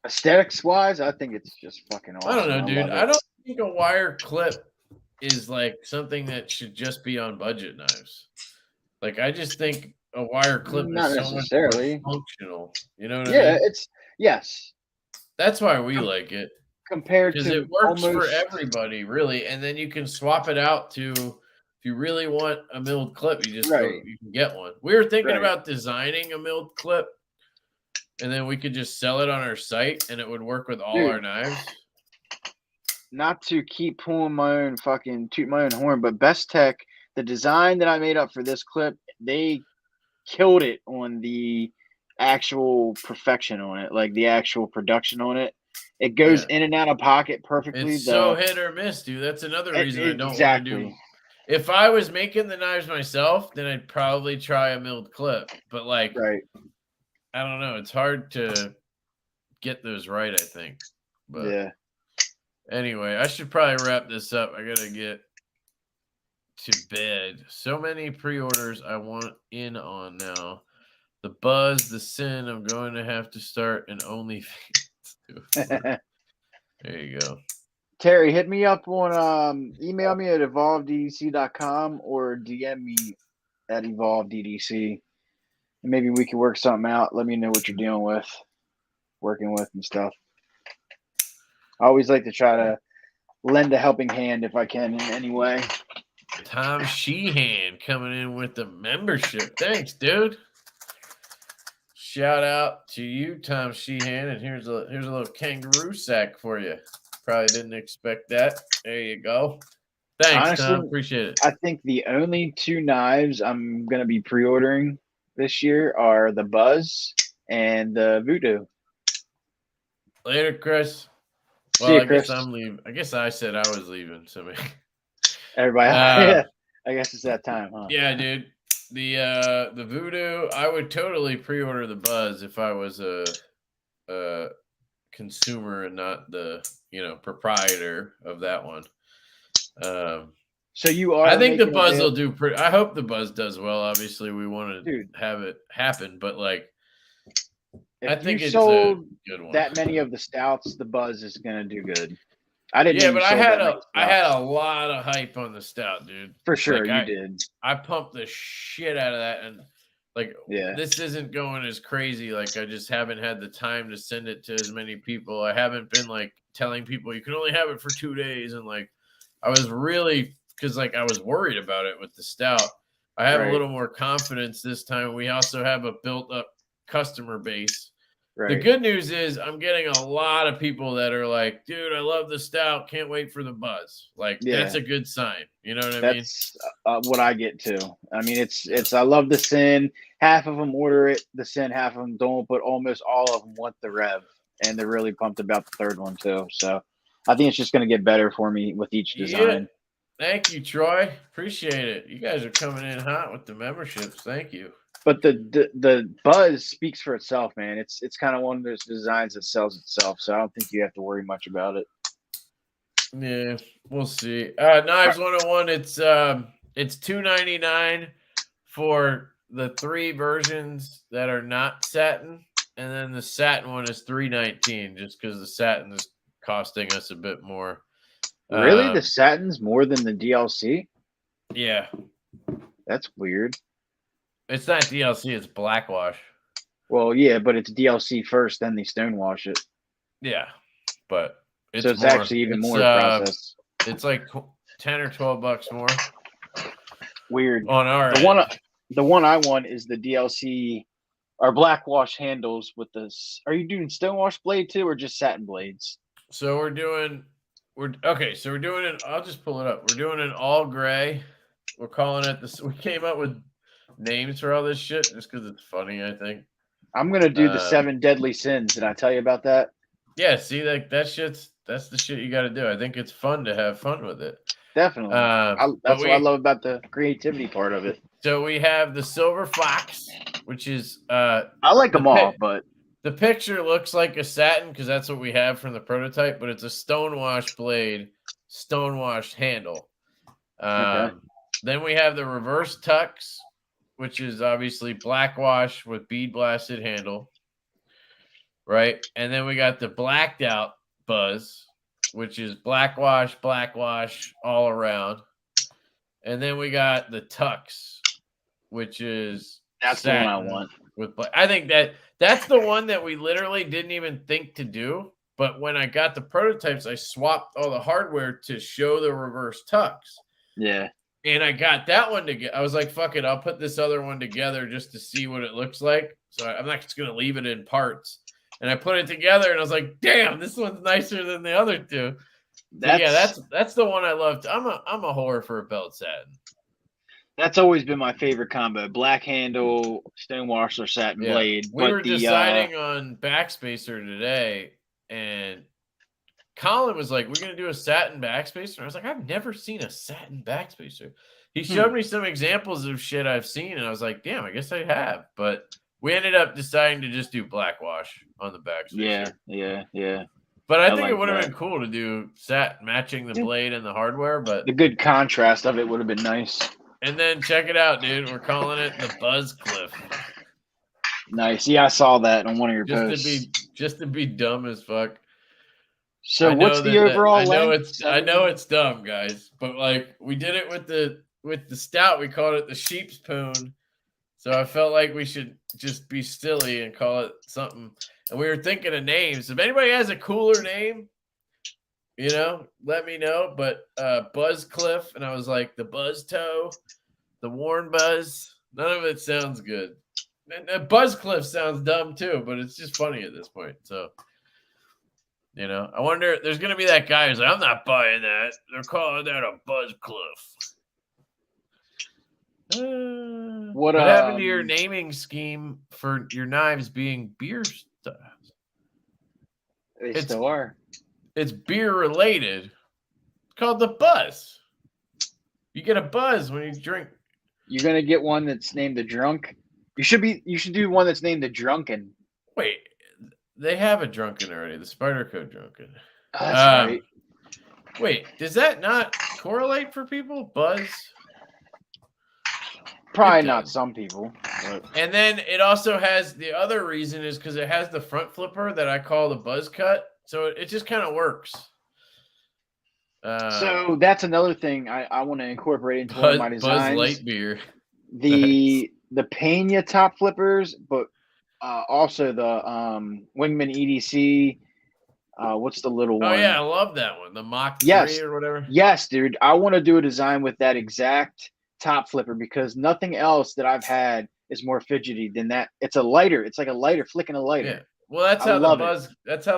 Aesthetics wise, I think it's just fucking I don't awesome. know, I dude. love I it. don't think a wire clip is like something that should just be on budget knives. Like I just think a wire clip Not is so much more necessarily. functional. You know what I Yeah, mean? it's yes. That's why we like it. Compared Because to it works for almost everybody, really. And then you can swap it out to if you really want a milled clip, you just go right, you can get one. We were thinking right. about designing a milled clip, and then we could just sell it on our site and it would work with all our Dude, knives. not to keep pulling my own fucking toot my own horn, but Best Tech, the design that I made up for this clip, they killed it on the actual perfection on it, like the actual production on it. It goes Yeah. in and out of pocket perfectly. It's so hit or miss, dude. That's another reason I don't want to do. Exactly. If I was making the knives myself, then I'd probably try a milled clip. But like, Right. I don't know. It's hard to get those right, I think. But Yeah. anyway, I should probably wrap this up. I gotta get to bed. So many pre-orders I want in on now. The Buzz, the Sin. I'm going to have to start an OnlyFans. There you go. Terry, hit me up on email me at evolvededc.com or DM me at evolvededc. And maybe we can work something out. Let me know what you're dealing with, working with and stuff. I always like to try to lend a helping hand if I can in any way. Tom Sheehan coming in with the membership. Thanks, dude. Shout out to you, Tom Sheehan, and here's a little kangaroo sack for you. Probably didn't expect that. There you go. Thanks, Honestly, Tom. Appreciate it. I think the only 2 knives I'm gonna be pre-ordering this year are the Buzz and the Voodoo. Later, Chris. See Well, you, I guess Chris. I'm leaving. I guess I said I was leaving. So Everybody, yeah. I guess it's that time, huh? Yeah, dude. The Voodoo, I would totally pre-order the Buzz if I was a consumer and not the proprietor of that one. So you are. I think the Buzz will do pretty. I hope the Buzz does well. Obviously, we want to have it happen, but like, I think it's a good one. That many of the stouts, the Buzz is gonna do good. I didn't. Yeah, but I had a lot of hype on the stout, dude. For sure, like, you did. I pumped the shit out of that, and like, this isn't going as crazy. Like, I just haven't had the time to send it to as many people. I haven't been like telling people you can only have it for 2 days, and like, I was really because like I was worried about it with the stout. I have a little more confidence this time. We also have a built-up customer base. Right. The good news is I'm getting a lot of people that are like, dude, I love the stout. Can't wait for the Buzz. Like, that's a good sign. You know what I mean? That's what I get too. I mean, it's I love the Sin. Half of them order it, the Sin, half of them don't, but almost all of them want the Rev. And they're really pumped about the third one too. So I think it's just going to get better for me with each design. Yeah. Thank you, Troy. Appreciate it. You guys are coming in hot with the memberships. Thank you. But the Buzz speaks for itself, man. It's kind of one of those designs that sells itself, so I don't think you have to worry much about it. Yeah, we'll see. Knives 101. It's $2.99 for the 3 versions that are not satin, and then the satin one is $3.19, just because the satin is costing us a bit more. Really, the satin's more than the DLC? Yeah, that's weird. It's not DLC, it's blackwash. Well, yeah, but it's DLC first, then they stonewash it. Yeah, but it's actually even more process. It's like 10 or 12 bucks more. Weird. On our the one I want is the DLC or blackwash handles with this. Are you doing stonewash blade too, or just satin blades? So we're doing it. I'll just pull it up. We're doing an all gray. We're calling it this. We came up with names for all this shit just because it's funny. I think I'm gonna do the 7 deadly sins. Did I tell you about that? Yeah. See, like that's the shit you got to do. I think it's fun to have fun with it. Definitely. That's what I love about the creativity part of it. So we have the Silver Fox, which is I like them all, but the picture looks like a satin because that's what we have from the prototype, but it's a stonewash blade, stonewash handle. Then we have the Reverse Tux, which is obviously blackwash with bead blasted handle, right? And then we got the Blacked Out Buzz, which is blackwash all around. And then we got the Tux, which is that's the one I want. I think that's the one that we literally didn't even think to do. But when I got the prototypes, I swapped all the hardware to show the Reverse Tux. Yeah. And I got that one together. I was like, fuck it, I'll put this other one together just to see what it looks like. So I'm not just going to leave it in parts. And I put it together, and I was like, damn, this one's nicer than the other two. That's the one I loved. I'm a whore for a belt satin. That's always been my favorite combo. Black handle, stonewash, or satin blade. We were deciding on backspacer today, and Colin was like, we're going to do a satin backspacer. And I was like, I've never seen a satin backspacer. He showed me some examples of shit I've seen, and I was like, damn, I guess I have. But we ended up deciding to just do blackwash on the backspacer. Yeah. But I think it would have been cool to do matching the blade and the hardware. But the good contrast of it would have been nice. And then check it out, dude. We're calling it the Buzz Cliff. Nice. Yeah, I saw that on one of your posts. Just to be dumb as fuck. So what's the overall length? I know it's dumb, guys, but like we did it with the stout. We called it the Sheep's Poon. So I felt like we should just be silly and call it something. And we were thinking of names. If anybody has a cooler name, You know, let me know. But Buzz Cliff, and I was like, the Buzz Toe, the Warren Buzz, none of it sounds good. And Buzz Cliff sounds dumb too, but it's just funny at this point. So, you know, I wonder, there's going to be that guy who's like, I'm not buying that. They're calling that a Buzz Cliff. What happened to your naming scheme for your knives being beer styles? They still are. It's beer related. It's called the Buzz. You get a buzz when you drink. You're gonna get one that's named the Drunk. You should do one that's named the Drunken. Wait, they have a Drunken already. The Spider Code Drunken. That's right. Wait, does that not correlate for people? Buzz. Probably not some people. But. And then it also has the other reason is because it has the front flipper that I call the buzz cut. So it just kind of works. So that's another thing I want to incorporate into one of my designs. Buzz Light beer. The Pena top flippers, but also the Wingman EDC. What's the little one? Oh yeah, I love that one. The Mach 3 or whatever. Yes, dude. I want to do a design with that exact top flipper because nothing else that I've had is more fidgety than that. It's a lighter. It's like a lighter, flicking a lighter. Yeah. Well, that's how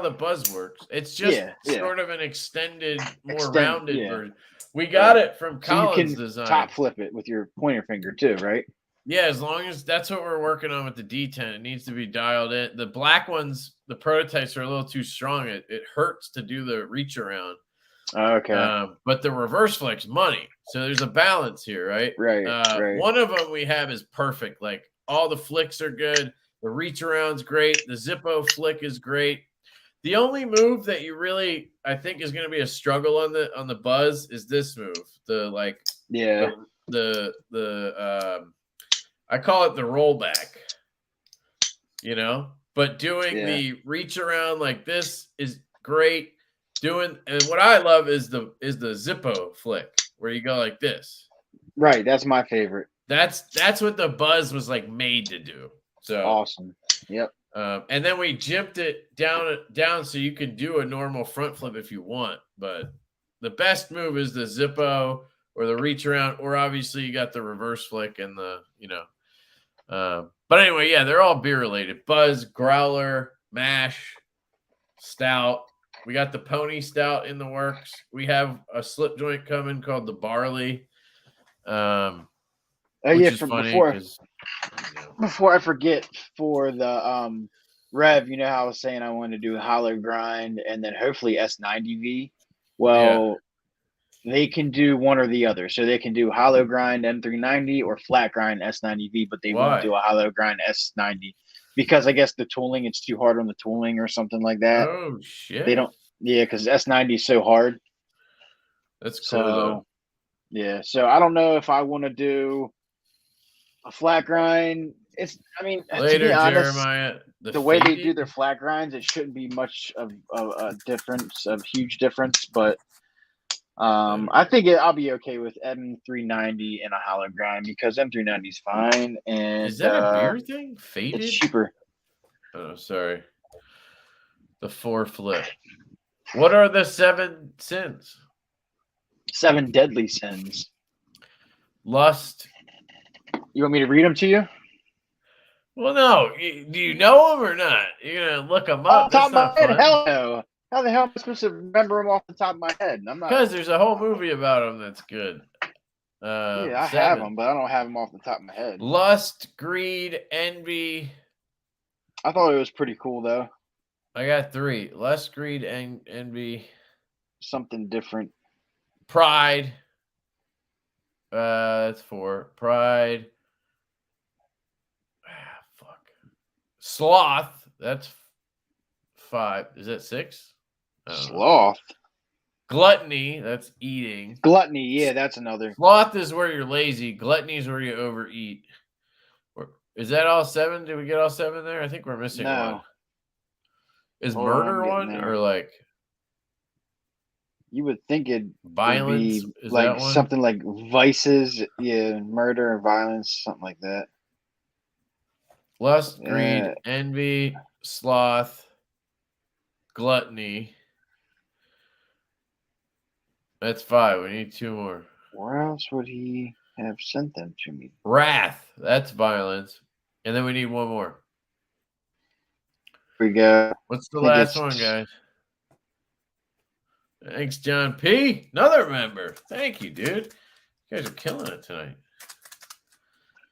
the buzz works. It's just sort of an extended, more rounded version. We got it from Colin's design. Top flip it with your pointer finger too, right? Yeah, as long as that's what we're working on with the D10. It needs to be dialed in. The black ones, the prototypes are a little too strong. It hurts to do the reach around. Okay. But the reverse flick's money. So there's a balance here, right? Right. One of them we have is perfect. Like all the flicks are good. The reach around's great. The Zippo flick is great. The only move that you really, I think, is going to be a struggle on the Buzz is this move. I call it the rollback. You know, but doing the reach around like this is great. And what I love is the Zippo flick where you go like this. Right, that's my favorite. That's what the Buzz was like made to do. So awesome. Yep. And then we jimped it down so you can do a normal front flip if you want. But the best move is the Zippo or the reach around, or obviously you got the reverse flick and the, you know. But anyway, yeah, they're all beer related. Buzz, Growler, Mash, Stout. We got the Pony Stout in the works. We have a slip joint coming called the Barley. Before I forget, for the Rev, you know how I was saying I wanted to do hollow grind and then hopefully S90V. Well, they can do one or the other. So they can do hollow grind M390 or flat grind S90V, but they won't do a hollow grind S90 because I guess the tooling, it's too hard on the tooling or something like that. Oh shit! They don't. Yeah, because S90 is so hard. That's cool. Though. Yeah. So I don't know if I want to do a flat grind. Later, to be honest, Jeremiah. The way they do their flat grinds, it shouldn't be much of a difference, of huge difference. But I think I'll be okay with M390 and a hollow grind because M390 is fine. And is that a beer thing? Faded? It's cheaper. Oh, sorry. The 4 flip. What are the 7 sins? 7 deadly sins. Lust. You want me to read them to you? Well, no. Do you know them or not? You're going to look them up. Top of my head, hell no. How the hell am I supposed to remember them off the top of my head? I'm not. Because there's a whole movie about them that's good. I have them, but I don't have them off the top of my head. Lust, greed, envy. I thought it was pretty cool, though. I got 3. Lust, greed, envy. Something different. Pride. That's 4. Pride. Fuck. Sloth. That's 5. Is that 6? Sloth. Gluttony. That's eating. Gluttony. Yeah, that's another. Sloth is where you're lazy. Gluttony is where you overeat. Is that all 7? Did we get all 7 there? I think we're missing one. Is murder one or like? You would think it violence would be is like something like vices, murder and violence, something like that. Lust, greed, envy, sloth, gluttony. That's 5. We need 2 more. Where else would he have sent them to me? Wrath. That's violence. And then we need 1 more. We go. What's the last one, guys? Thanks, John P. Another member. Thank you, dude. You guys are killing it tonight.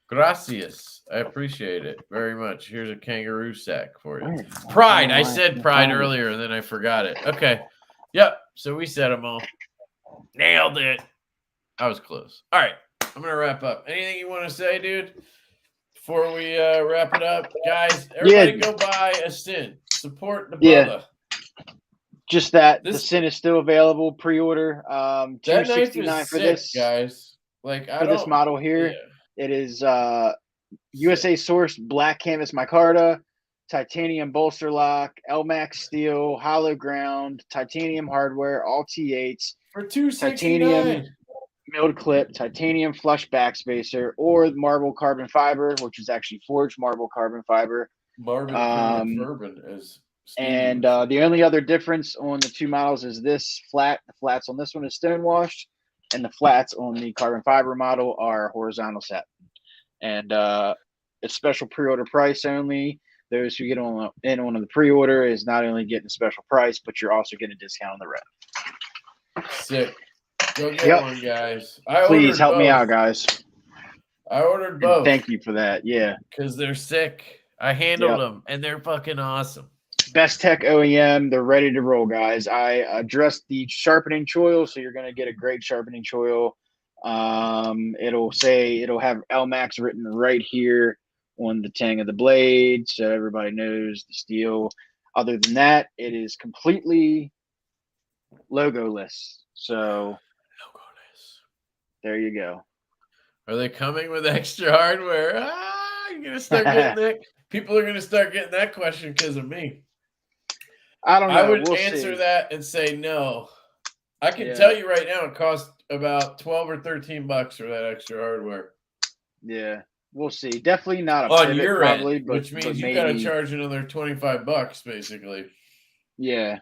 Gracias. I appreciate it very much. Here's a kangaroo sack for you. Pride. I said pride earlier, and then I forgot it. Okay. Yep. So we said them all. Nailed it. I was close. All right. I'm going to wrap up. Anything you want to say, dude, before we wrap it up? Guys, everybody go buy a Sin. Support the brother. Just that the Sin is still available. Pre-order. $269 for this, guys. Like for this model here. Yeah. It is USA sourced black canvas micarta, titanium bolster lock, LMAX steel, hollow ground, titanium hardware, all T8s for $269. Titanium milled clip, titanium flush backspacer, or marble carbon fiber, which is actually forged marble carbon fiber. Carbon is. And the only other difference on the 2 models is this flat. The flats on this one is stone washed, and the flats on the carbon fiber model are horizontal satin. And it's special pre-order price only. Those who get on the pre-order is not only getting a special price, but you're also getting a discount on the rest. Sick. Go get one, guys. Please help me out, guys. I ordered both. And thank you for that. Yeah. Because they're sick. I handled them, and they're fucking awesome. Best Tech OEM. They're ready to roll, guys. I addressed the sharpening choil, so you're going to get a great sharpening choil. It'll have LMAX written right here on the tang of the blade, so everybody knows the steel. Other than that, it is completely logoless. So there you go. Are they coming with extra hardware? You're gonna start getting that. People are gonna start getting that question because of me. I don't know. I would answer that and say no. I can tell you right now, it costs about $12 or $13 for that extra hardware. Yeah, we'll see. Definitely not a on your probably, end, which means you got to charge another $25 basically. Yeah.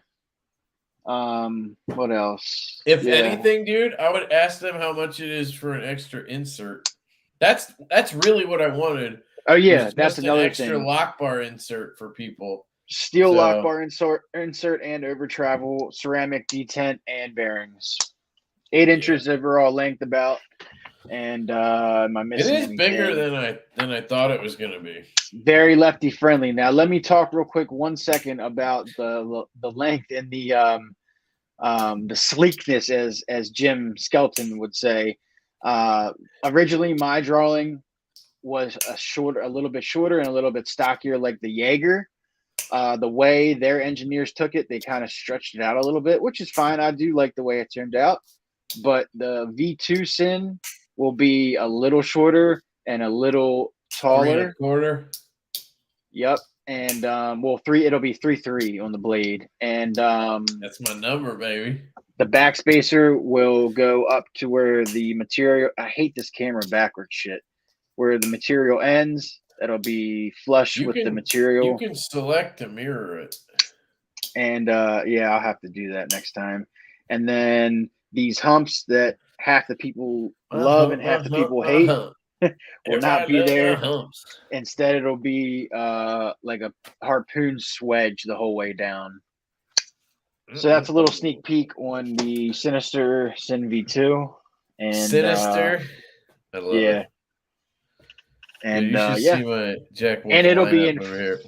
What else? If anything, dude, I would ask them how much it is for an extra insert. That's really what I wanted. Oh yeah, that's another extra lock bar insert for people. Steel lock bar insert and over travel, ceramic detent and bearings. 8 inches overall length about. And am I missing anything? It is bigger than I thought it was going to be. Very lefty friendly. Now let me talk real quick 1 second about the length and the sleekness, as Jim Skelton would say. Originally, my drawing was a little bit shorter and a little bit stockier, like the Jaeger. The way their engineers took it, they kind of stretched it out a little bit, which is fine. I do like the way it turned out. But the V2 Sin will be a little shorter and a little taller. 3.25. Yep. And it'll be 3.3 on the blade. And that's my number, baby. The backspacer will go up to where the material, I hate this camera backwards shit, where the material ends. It'll be flush with the material. You can select to mirror it. And I'll have to do that next time. And then these humps that half the people love and half the people hate will not be there. Instead, it'll be like a harpoon swedge the whole way down. So that's a little sneak peek on the Sinister Sin V2. And Sinister. I love it. And you should see my Jack Wolf, and it'll be in over here.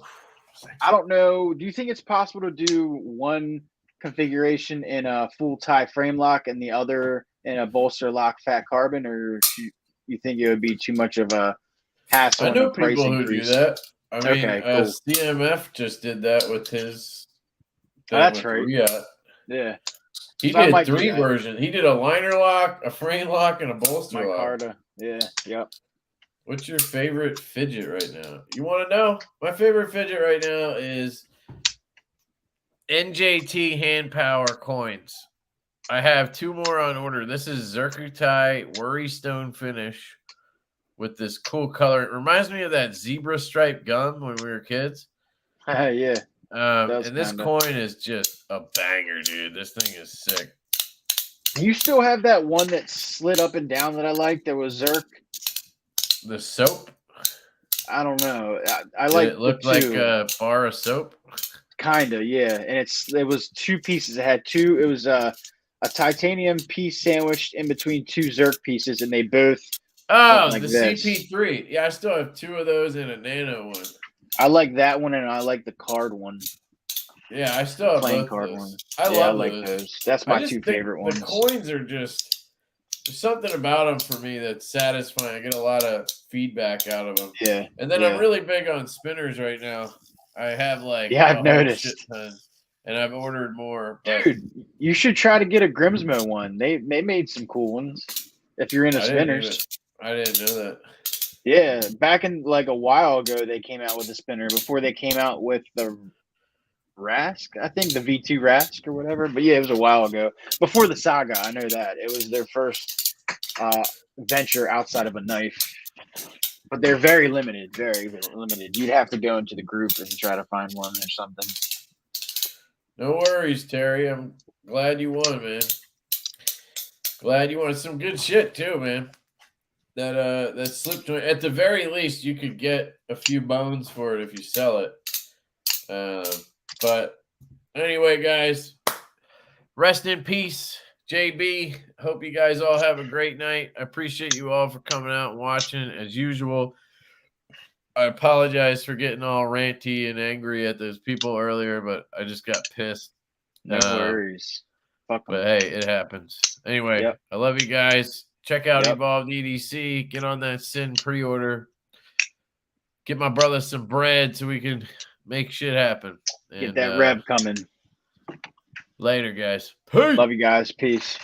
I don't know. Do you think it's possible to do one configuration in a full tie frame lock and the other in a bolster lock fat carbon, or you think it would be too much of a hassle? I know people who do that. I mean, cool. CMF just did that with his. That's right. Yeah. He did 3 versions. He did a liner lock, a frame lock, and a bolster lock. Yeah. Yep. What's your favorite fidget right now? You want to know? My favorite fidget right now is NJT hand power coins. I have 2 more on order. This is Zircutai Worry Stone finish with this cool color. It reminds me of that zebra stripe gum when we were kids. Yeah. And this coin is just a banger, dude. This thing is sick. Do you still have that one that slid up and down that I liked? There was Zerk. The soap. I don't know. I Did like it look the like two. a bar of soap? Kinda, yeah. And it was two pieces. It had two. It was a titanium piece sandwiched in between two Zerk pieces, and they both went Oh, like the this. CP3. Yeah, I still have 2 of those and a nano one. I like that one, and I like the card one. Yeah, I still have Playing both card of one. those. I Yeah, I love like those. those. That's I my just two think favorite the ones. coins are just there's something about them for me that's satisfying. I get a lot of feedback out of them. Yeah. And then yeah. I'm really big on spinners right now. I have like Yeah, I've a whole noticed. shit ton, and I've ordered more. But Dude, you should try to get a Grimsmo one. They made some cool ones. If you're into spinners. I didn't know that. Yeah, back in like a while ago, they came out with a spinner before they came out with the Rask. I think the V2 Rask or whatever. But yeah, it was a while ago. Before the saga, I know that. It was their first venture outside of a knife. But they're very limited, very, very limited. You'd have to go into the group and try to find one or something. No worries, Terry. I'm glad you won, man. Glad you won. Some good shit too, man. That slip joint. At the very least, you could get a few bones for it if you sell it. But anyway, guys, rest in peace, JB. Hope you guys all have a great night. I appreciate you all for coming out and watching as usual. I apologize for getting all ranty and angry at those people earlier, but I just got pissed. No worries. Fuck but hey, it happens. Anyway, yep. I love you guys. Check out Evolved EDC. Get on that Sin pre-order. Get my brother some bread so we can make shit happen. Get that rev coming. Later, guys. Peace. Love you guys. Peace.